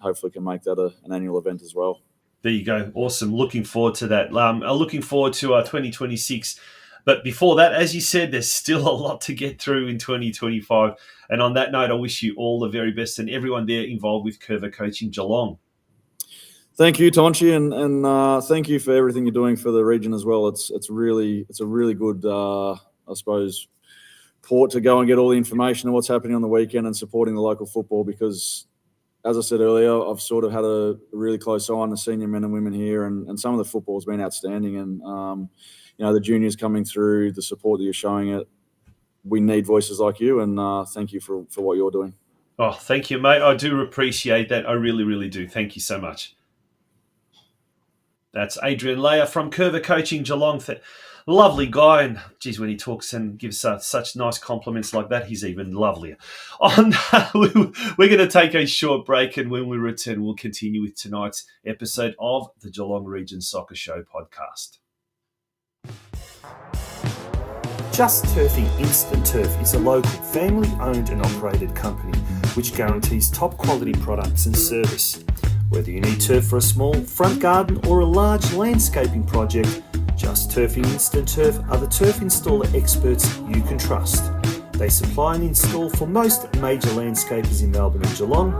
hopefully can make that an annual event as well. There you go. Awesome. Looking forward to that. Looking forward to 2026. But before that, as you said, there's still a lot to get through in 2025. And on that note, I wish you all the very best and everyone there involved with Curva Coaching Geelong. Thank you, Tonchi, and thank you for everything you're doing for the region as well. It's a really good, I suppose, port to go and get all the information on what's happening on the weekend and supporting the local football because, as I said earlier, I've sort of had a really close eye on the senior men and women here, and some of the football has been outstanding. And the juniors coming through, the support that you're showing it, we need voices like you, and thank you for what you're doing. Oh, thank you, mate. I do appreciate that. I really, really do. Thank you so much. That's Adrian Leah from Curva Coaching Geelong. Lovely guy, and geez, when he talks and gives such nice compliments like that, he's even lovelier. We're going to take a short break, and when we return, we'll continue with tonight's episode of the Geelong Region Soccer Show podcast. Just Turfing Instant Turf is a local, family-owned and operated company which guarantees top-quality products and service. Whether you need turf for a small front garden or a large landscaping project, Just Turfing Instant Turf are the turf installer experts you can trust. They supply and install for most major landscapers in Melbourne and Geelong,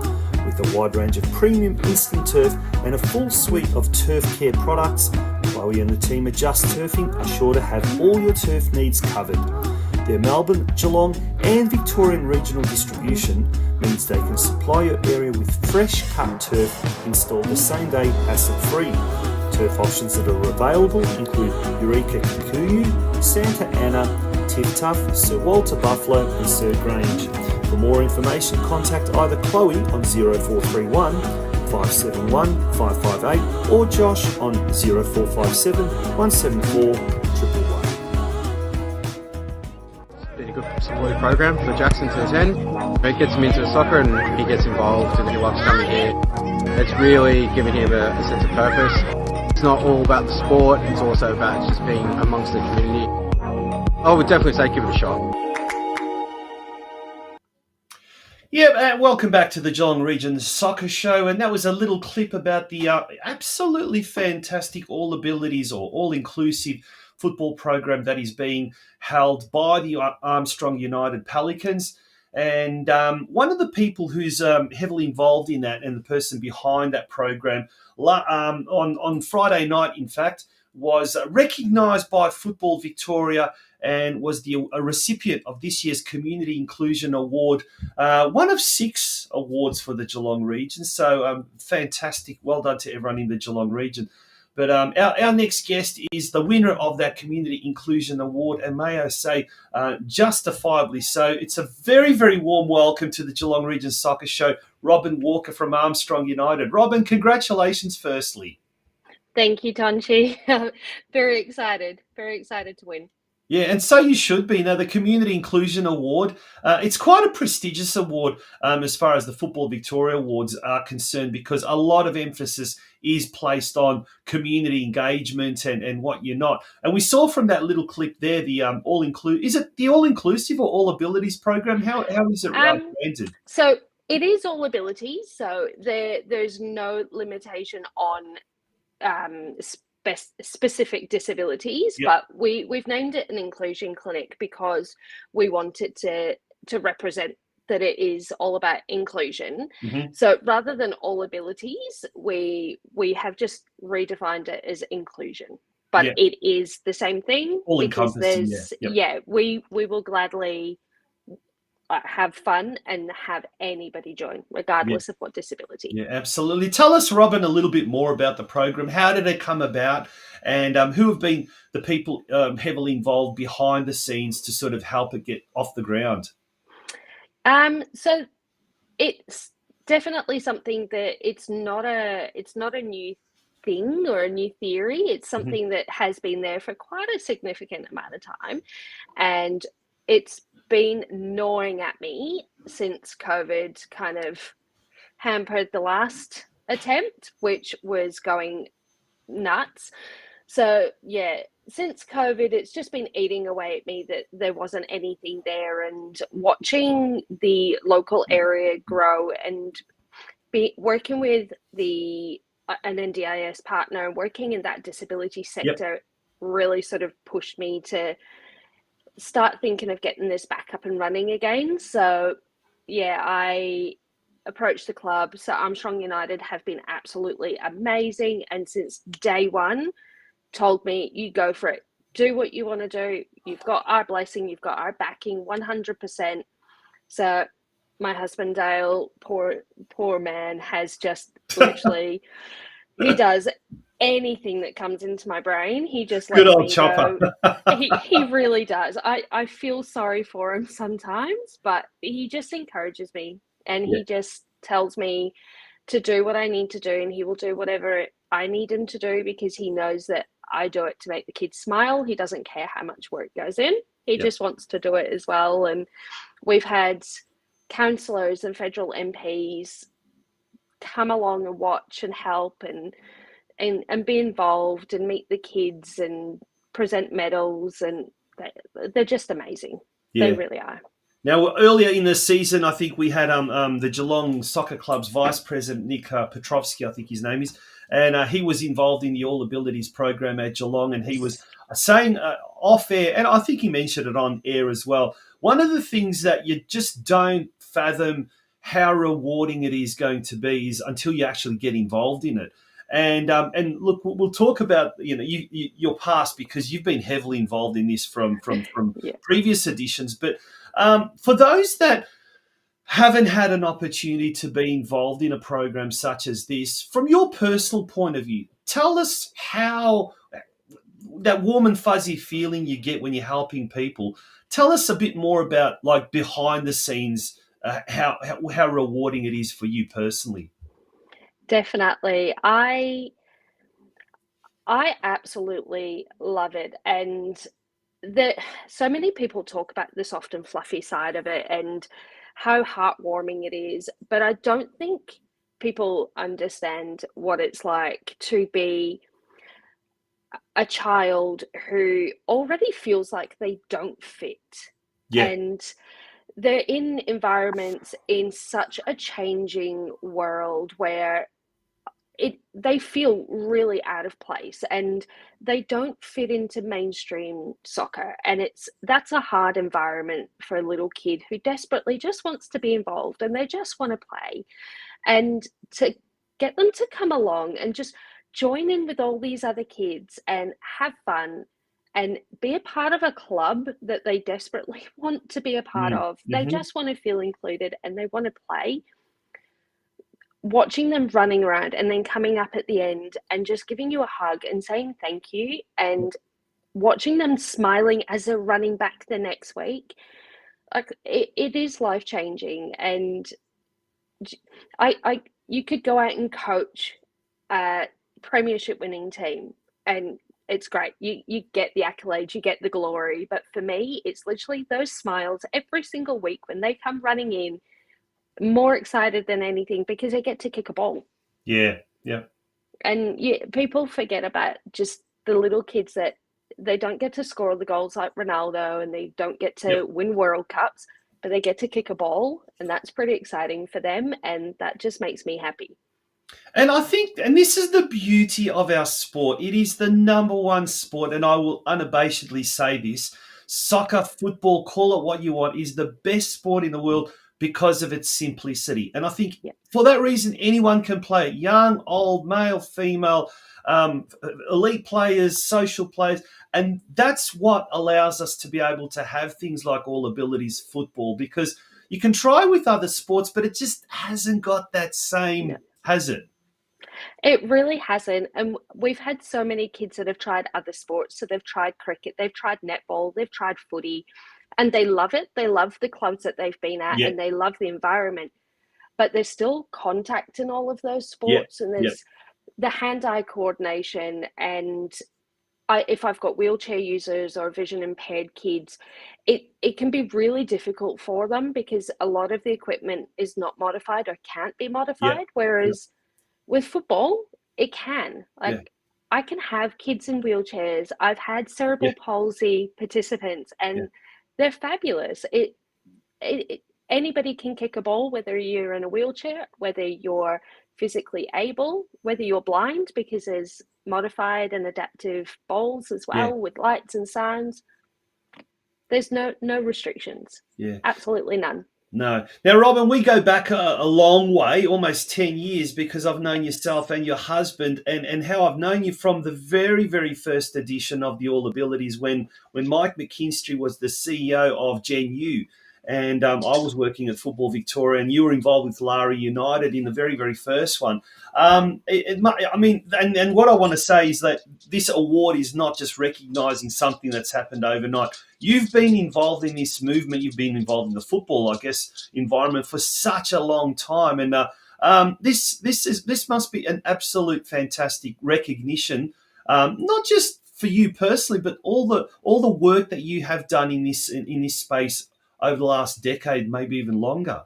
with a wide range of premium instant turf and a full suite of turf care products. Chloe and the team at Just Turfing are sure to have all your turf needs covered. Their Melbourne, Geelong and Victorian regional distribution means they can supply your area with fresh cut turf installed the same day, hassle-free. Turf options that are available include Eureka Kikuyu, Santa Ana, Tiff Tuff, Sir Walter Buffalo and Sir Grange. For more information, contact either Chloe on 0431 571 558 or Josh on 0457 174 111. A good supportive program for Jackson to attend. It gets him into soccer and he gets involved and he loves coming here. It's really given him a sense of purpose. It's not all about the sport, it's also about just being amongst the community. I would definitely say give it a shot. Yeah, welcome back to the Geelong Region Soccer Show, and that was a little clip about the absolutely fantastic All Abilities or All-Inclusive football program that is being held by the Armstrong United Pelicans. And one of the people who's heavily involved in that and the person behind that program on Friday night, in fact, was recognised by Football Victoria and was a recipient of this year's Community Inclusion Award, one of 6 awards for the Geelong region. So fantastic. Well done to everyone in the Geelong region. But our next guest is the winner of that Community Inclusion Award, and may I say, justifiably so. It's a very, very warm welcome to the Geelong Region Soccer Show, Robin Walker from Armstrong United. Robin, congratulations firstly. Thank you, Tonchi. Very excited to win. Yeah, and so you should be. Now, the Community Inclusion Award, it's quite a prestigious award as far as the Football Victoria Awards are concerned, because a lot of emphasis is placed on community engagement and what you're not. And we saw from that little clip there, the is it the all-inclusive or all abilities program? How is it branded? So it is all abilities. So there's no limitation on specific disabilities, but we've named it an inclusion clinic because we want it to represent that it is all about inclusion. So rather than all abilities, we have just redefined it as inclusion, but it is the same thing, all because there's we will gladly have fun and have anybody join, regardless of what disability. Yeah, absolutely. Tell us, Robin, a little bit more about the program. How did it come about, and who have been the people heavily involved behind the scenes to sort of help it get off the ground? So it's definitely something that it's not a new thing or a new theory. It's something that has been there for quite a significant amount of time, and it's been gnawing at me since COVID kind of hampered the last attempt, which was going nuts. So yeah, since COVID, it's just been eating away at me that there wasn't anything there, and watching the local area grow and be working with an NDIS partner and working in that disability sector really sort of pushed me to start thinking of getting this back up and running again. So yeah, I approached the club. So Armstrong United have been absolutely amazing, and since day one told me, you go for it, do what you want to do, you've got our blessing, you've got our backing 100%. So my husband Dale, poor man, has just literally he does anything that comes into my brain. He just lets me go. He really does. I feel sorry for him sometimes, but he just encourages me, and he just tells me to do what I need to do, and he will do whatever I need him to do, because he knows that I do it to make the kids smile. He doesn't care how much work goes in. He just wants to do it as well. And we've had councillors and federal MPs come along and watch and help and be involved and meet the kids and present medals, and they're just amazing. They really are. Now, earlier in the season, I think we had the Geelong Soccer Club's Vice President, Nick Petrovsky, I think his name is, and he was involved in the All Abilities program at Geelong, and he was saying off air, and I think he mentioned it on air as well, one of the things that you just don't fathom how rewarding it is going to be is until you actually get involved in it. And look, we'll talk about your past, because you've been heavily involved in this from previous editions. But for those that haven't had an opportunity to be involved in a program such as this, from your personal point of view, tell us how that warm and fuzzy feeling you get when you're helping people. Tell us a bit more about, like, behind the scenes, how rewarding it is for you personally. Definitely. I absolutely love it. And so many people talk about the soft and fluffy side of it and how heartwarming it is, but I don't think people understand what it's like to be a child who already feels like they don't fit. And they're in environments in such a changing world where they feel really out of place and they don't fit into mainstream soccer, and that's a hard environment for a little kid who desperately just wants to be involved and they just want to play. And to get them to come along and just join in with all these other kids and have fun and be a part of a club that they desperately want to be a part of. They just want to feel included and they want to play. Watching them running around and then coming up at the end and just giving you a hug and saying thank you, and watching them smiling as they're running back the next week, like it is life changing. And you could go out and coach a premiership winning team and it's great. You get the accolades, you get the glory. But for me, it's literally those smiles every single week when they come running in, more excited than anything because they get to kick a ball. Yeah. And people forget about just the little kids that they don't get to score the goals like Ronaldo and they don't get to win World Cups, but they get to kick a ball, and that's pretty exciting for them, and that just makes me happy. And I think, and this is the beauty of our sport, it is the number one sport, and I will unabashedly say this, soccer, football, call it what you want, is the best sport in the world because of its simplicity. And I think for that reason, anyone can play it, young, old, male, female, elite players, social players. And that's what allows us to be able to have things like all abilities football, because you can try with other sports, but it just hasn't got that same, has it? It really hasn't. And we've had so many kids that have tried other sports. So they've tried cricket, they've tried netball, they've tried footy, and they love it. They love the clubs that they've been at and they love the environment. But there's still contact in all of those sports, and there's the hand-eye coordination. And if I've got wheelchair users or vision impaired kids, it can be really difficult for them because a lot of the equipment is not modified or can't be modified. Whereas with football, it can. I can have kids in wheelchairs. I've had cerebral palsy participants, and they're fabulous. Anybody can kick a ball, whether you're in a wheelchair, whether you're physically able, whether you're blind, because there's modified and adaptive balls as well with lights and sounds. There's no restrictions. Absolutely none. No. Now, Robin, we go back a long way, almost 10 years, because I've known yourself and your husband, and how I've known you from the very, very first edition of the All Abilities when Mike McKinstry was the CEO of Gen U. And I was working at Football Victoria, and you were involved with Larry United in the very, very first one. And what I want to say is that this award is not just recognising something that's happened overnight. You've been involved in this movement. You've been involved in the football, I guess, environment for such a long time. And this must be an absolute fantastic recognition, not just for you personally, but all the work that you have done in this space over the last decade, maybe even longer.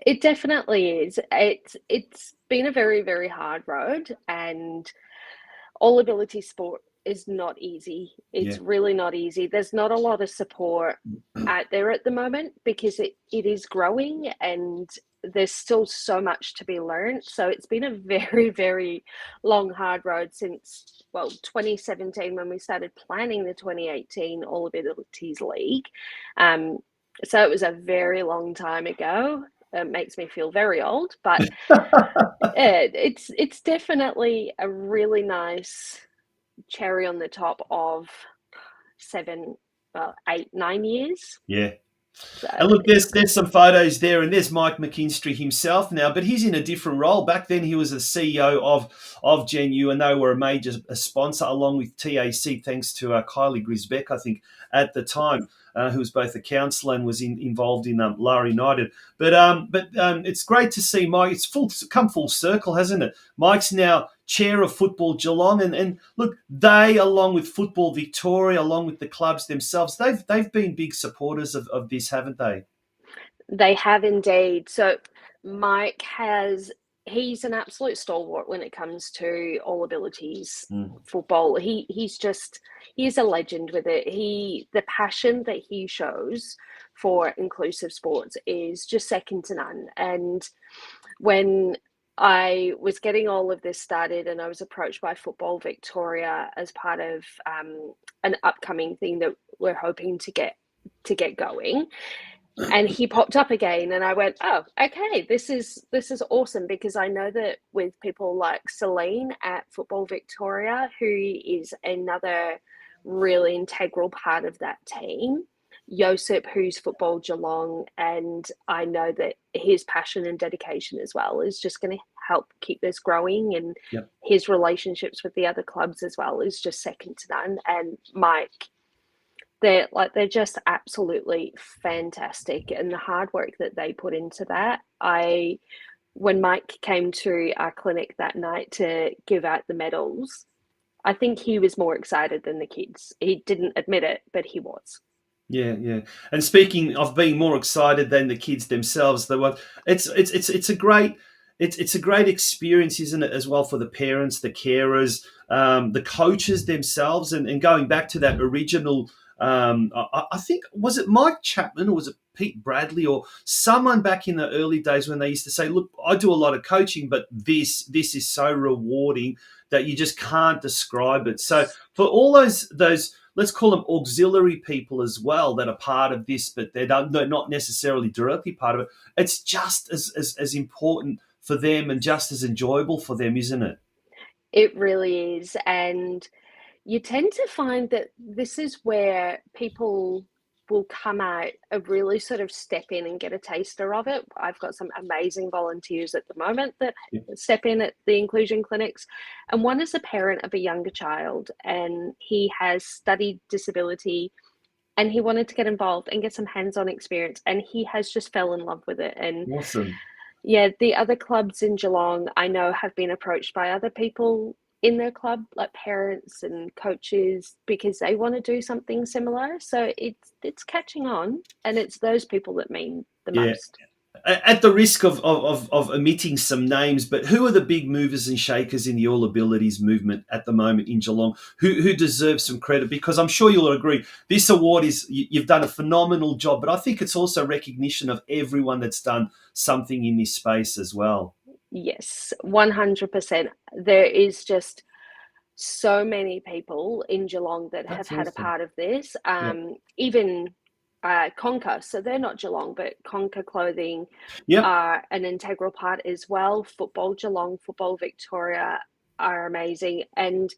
It definitely is. It's been a very, very hard road, and all ability sport is not easy. It's really not easy. There's not a lot of support out there at the moment because it is growing and there's still so much to be learned. So it's been a very, very long, hard road since, 2017 when we started planning the 2018 All Abilities League. So it was a very long time ago. It makes me feel very old, but it's definitely a really nice cherry on the top of 7, 8, 9 years. Yeah. So, and look, there's some photos there, and there's Mike McKinstry himself now, but he's in a different role. Back then, he was the CEO of Gen U, and they were a major sponsor along with TAC, thanks to Kylie Grisbeck, I think, at the time, who was both a counsellor and was involved in Larry United. But it's great to see Mike. It's come full circle, hasn't it? Mike's now chair of Football Geelong, and look, they, along with Football Victoria, along with the clubs themselves, they've been big supporters of this, haven't they? They have indeed. So Mike he's an absolute stalwart when it comes to all abilities football. He's a legend with it. The passion that he shows for inclusive sports is just second to none. And when I was getting all of this started and I was approached by Football Victoria as part of an upcoming thing that we're hoping to get going, And he popped up again, and I went, oh, okay, this is awesome, because I know that with people like Celine at Football Victoria, who is another really integral part of that team, Josep, who's Football Geelong, and I know that his passion and dedication as well is just going to help keep this growing, and his relationships with the other clubs as well is just second to none. And Mike, they're just absolutely fantastic, and the hard work that they put into that. When Mike came to our clinic that night to give out the medals, I think he was more excited than the kids. He didn't admit it, but he was. Yeah, yeah. And speaking of being more excited than the kids themselves, it's a great experience, isn't it, as well, for the parents, the carers, the coaches themselves, and going back to that original. I think, was it Mike Chapman or was it Pete Bradley or someone back in the early days when they used to say, look, I do a lot of coaching, but this is so rewarding that you just can't describe it. So for all those let's call them auxiliary people as well that are part of this, but they're not necessarily directly part of it, it's just as important for them and just as enjoyable for them, isn't it? It really is. And you tend to find that this is where people will come out and really sort of step in and get a taster of it. I've got some amazing volunteers at the moment that step in at the inclusion clinics. And one is a parent of a younger child, and he has studied disability, and he wanted to get involved and get some hands-on experience, and he has just fell in love with it. And awesome. Yeah, the other clubs in Geelong, I know, have been approached by other people in their club, like parents and coaches, because they want to do something similar. So it's catching on, and it's those people that mean the most. At the risk of omitting some names, but who are the big movers and shakers in the All Abilities movement at the moment in Geelong? Who deserves some credit? Because I'm sure you'll agree, this award you've done a phenomenal job, but I think it's also recognition of everyone that's done something in this space as well. Yes, 100%. There is just so many people in Geelong that have had a part of this. Even Conquer, so they're not Geelong, but Conquer Clothing are an integral part as well. Football Geelong, Football Victoria are amazing. And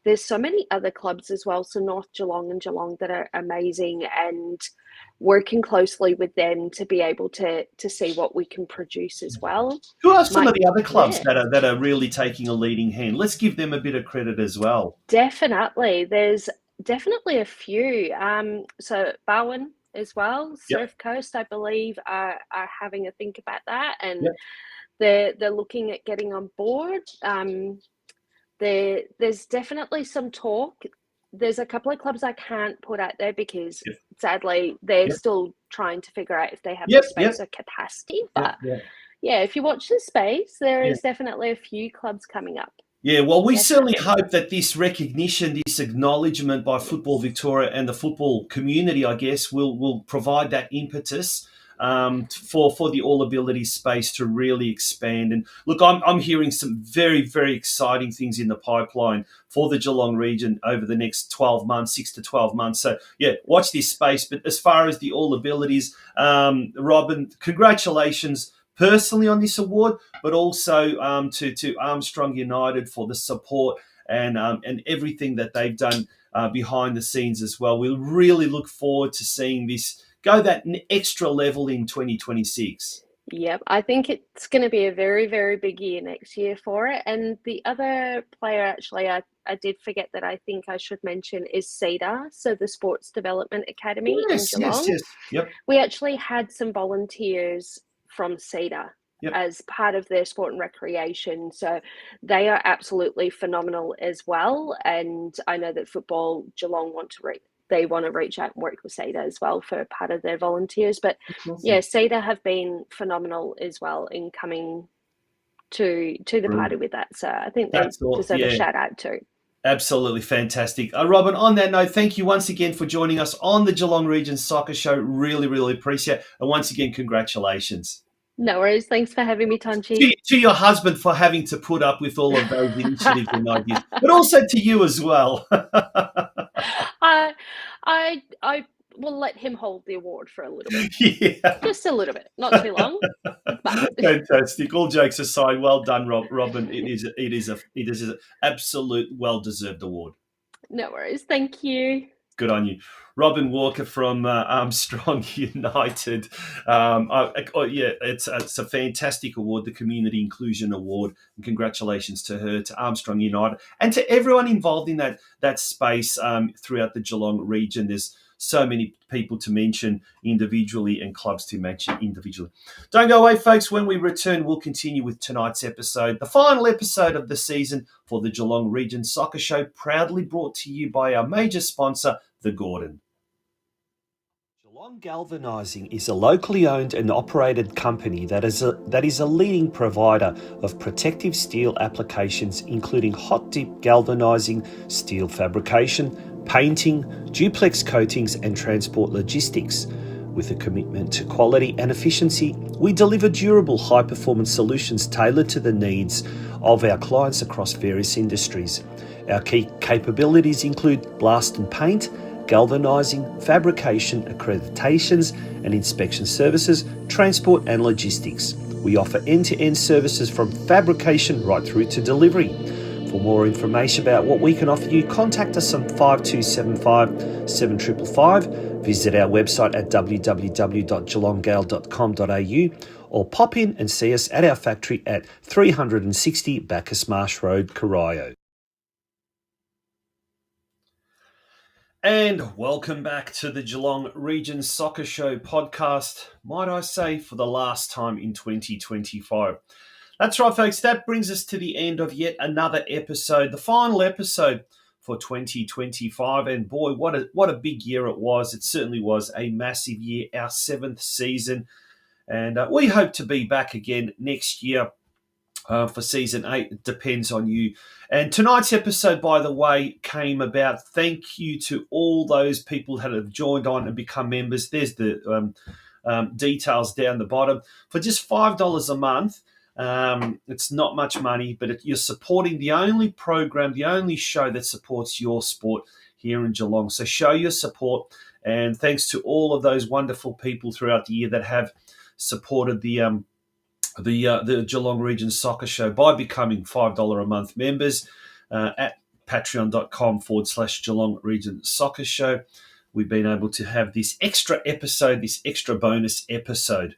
there's so many other clubs as well, so North Geelong and Geelong, that are amazing, and working closely with them to be able to see what we can produce as well. Who are some of the other clubs that are really taking a leading hand? Let's give them a bit of credit as well. Definitely. There's definitely a few. So Barwon as well, Surf Coast, I believe, are having a think about that, and they're looking at getting on board. There's definitely some talk. There's a couple of clubs I can't put out there because sadly they're still trying to figure out if they have the space or capacity. But if you watch the space, there is definitely a few clubs coming up. Yeah, well, we certainly hope that this recognition, this acknowledgement by Football Victoria and the football community, I guess, will provide that impetus for the All Abilities space to really expand. And look, I'm hearing some very, very exciting things in the pipeline for the Geelong region over the next 12 months, 6 to 12 months. So, watch this space. But as far as the All Abilities, Robin, congratulations personally on this award, but also to Armstrong United for the support and everything that they've done behind the scenes as well. We really look forward to seeing this go that extra level in 2026. Yep, I think it's going to be a very, very big year next year for it. And the other player, actually, I did forget that I think I should mention is CEDA, so the Sports Development Academy in Geelong. Yes. Yep. We actually had some volunteers from CEDA as part of their sport and recreation. So they are absolutely phenomenal as well. And I know that Football Geelong want to reach out and work with CEDA as well for part of their volunteers. But CEDA have been phenomenal as well in coming to the party with that. So I think they deserve a shout out too. Absolutely fantastic. Robin, on that note, thank you once again for joining us on the Geelong Region Soccer Show. Really, really appreciate it. And once again, congratulations. No worries. Thanks for having me, Tonchi. To your husband for having to put up with all of those initiatives and ideas, but also to you as well. I we'll let him hold the award for a little bit. Yeah. Just a little bit, not too long. But Fantastic. All jokes aside, well done, Robin. It is an absolute well-deserved award. No worries. Thank you. Good on you. Robin Walker from Armstrong United. It's a fantastic award, the Community Inclusion Award. And congratulations to her, to Armstrong United, and to everyone involved in that space throughout the Geelong region. There's so many people to mention individually and clubs to mention individually. Don't go away, folks. When we return, we'll continue with tonight's episode, the final episode of the season for the Geelong Region Soccer Show, proudly brought to you by our major sponsor, the Gordon. Geelong Galvanizing is a locally owned and operated company that is a leading provider of protective steel applications, including hot dip galvanizing, steel fabrication, painting, duplex coatings and transport logistics. With a commitment to quality and efficiency, we deliver durable, high-performance solutions tailored to the needs of our clients across various industries. Our key capabilities include blast and paint, galvanizing, fabrication, accreditations and inspection services, transport and logistics. We offer end-to-end services from fabrication right through to delivery. For more information about what we can offer you, contact us on 5275 7555, visit our website at www.geelonggal.com.au, or pop in and see us at our factory at 360 Bacchus Marsh Road, Corio. And welcome back to the Geelong Region Soccer Show podcast, might I say, for the last time in 2025. That's right, folks. That brings us to the end of yet another episode, the final episode for 2025. And boy, what a big year it was. It certainly was a massive year, our 7th season. And we hope to be back again next year for season 8. It depends on you. And tonight's episode, by the way, came about. Thank you to all those people that have joined on and become members. There's the details down the bottom. For just $5 a month, it's not much money, but you're supporting the only program, the only show that supports your sport here in Geelong. So show your support, and thanks to all of those wonderful people throughout the year that have supported the Geelong Region Soccer Show by becoming $5 a month members at patreon.com/Geelong Region Soccer Show. We've been able to have this extra episode, this extra bonus episode.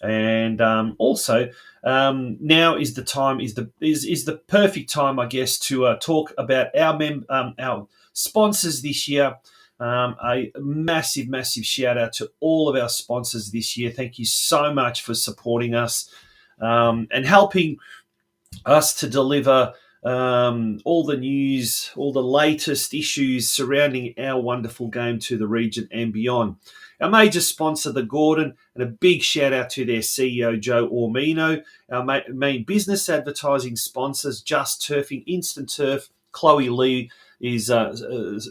And also, now is the time, is the perfect time, I guess, to talk about our sponsors this year. A massive, massive shout out to all of our sponsors this year. Thank you so much for supporting us and helping us to deliver all the news, all the latest issues surrounding our wonderful game to the region and beyond. Our major sponsor, the Gordon, and a big shout out to their CEO, Joe Ormino. Our main business advertising sponsors, Just Turfing, Instant Turf. Chloe Lee is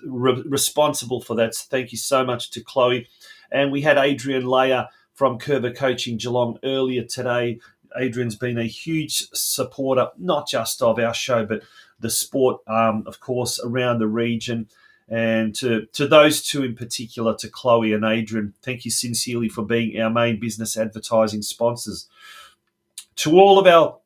responsible for that. So thank you so much to Chloe. And we had Adrian Layer from Curva Coaching Geelong earlier today. Adrian's been a huge supporter, not just of our show, but the sport, of course, around the region. And to those two in particular, to Chloe and Adrian, thank you sincerely for being our main business advertising sponsors. To all of our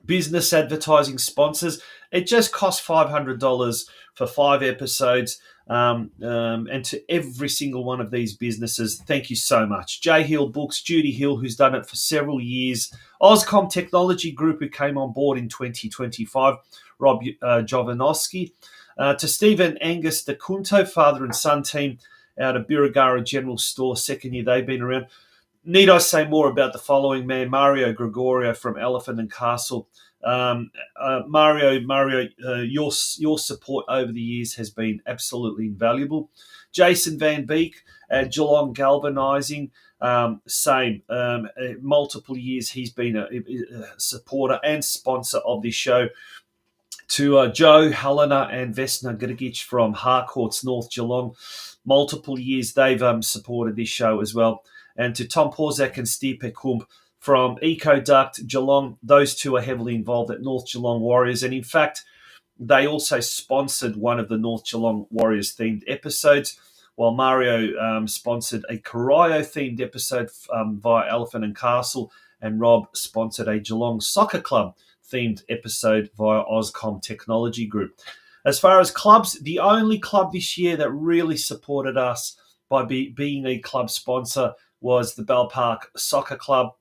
business advertising sponsors, it just costs $500 for 5 episodes. And to every single one of these businesses, thank you so much. J Hill Books, Judy Hill, who's done it for several years. Oscom Technology Group, who came on board in 2025. Rob Jovanovski. To Stephen Angus DeCunto, father and son team out of Birregurra General Store, 2nd year they've been around. Need I say more about the following man? Mario Gregorio from Elephant and Castle. Mario, your support over the years has been absolutely invaluable. Jason Van Beek at Geelong Galvanizing, same. Multiple years he's been a supporter and sponsor of this show. To Joe, Helena and Vesna Grgic from Harcourts, North Geelong. Multiple years they've supported this show as well. And to Tom Porzak and Stipe Kump from EcoDuct Geelong. Those two are heavily involved at North Geelong Warriors. And in fact, they also sponsored one of the North Geelong Warriors themed episodes. while Mario sponsored a Corio-themed episode via Elephant and Castle, and Rob sponsored a Geelong Soccer Club themed episode via Ozcom Technology Group. As far as clubs, the only club this year that really supported us by being a club sponsor was the Bell Park Soccer Club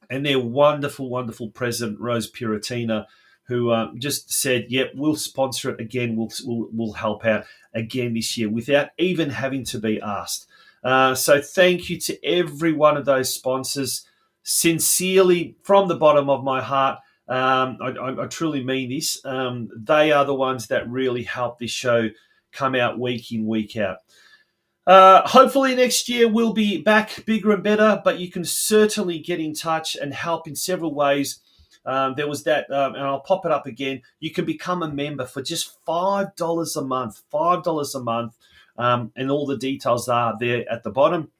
and their wonderful, wonderful president, Rose Puratina, who just said, yep, we'll sponsor it again, we'll help out again this year without even having to be asked. So thank you to every one of those sponsors. Sincerely, from the bottom of my heart, I truly mean this. They are the ones that really help this show come out week in, week out. Hopefully next year we'll be back bigger and better, but you can certainly get in touch and help in several ways. There was that, and I'll pop it up again. You can become a member for just $5 a month, $5 a month, and all the details are there at the bottom.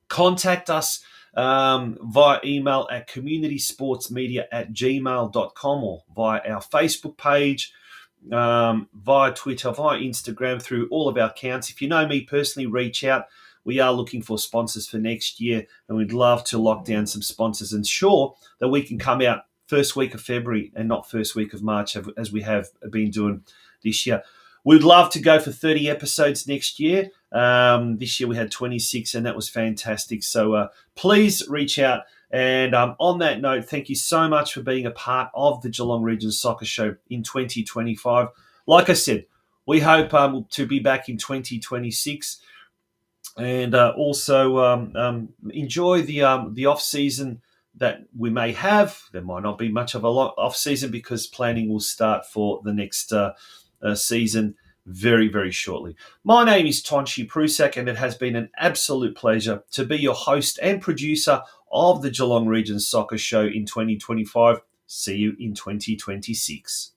Contact us via email at communitysportsmedia@gmail.com or via our Facebook page, via Twitter, via Instagram, through all of our accounts. If you know me personally, reach out. We are looking for sponsors for next year, and we'd love to lock down some sponsors and ensure that we can come out first week of February and not first week of March, as we have been doing this year. We'd love to go for 30 episodes next year. This year we had 26, and that was fantastic. So please reach out. And on that note, thank you so much for being a part of the Geelong Region Soccer Show in 2025. Like I said, we hope to be back in 2026, and also enjoy the off season that we may have. There might not be much of a off season because planning will start for the next season very, very shortly. My name is Tonchi Prusak, and it has been an absolute pleasure to be your host and producer of the Geelong Region Soccer Show in 2025. See you in 2026.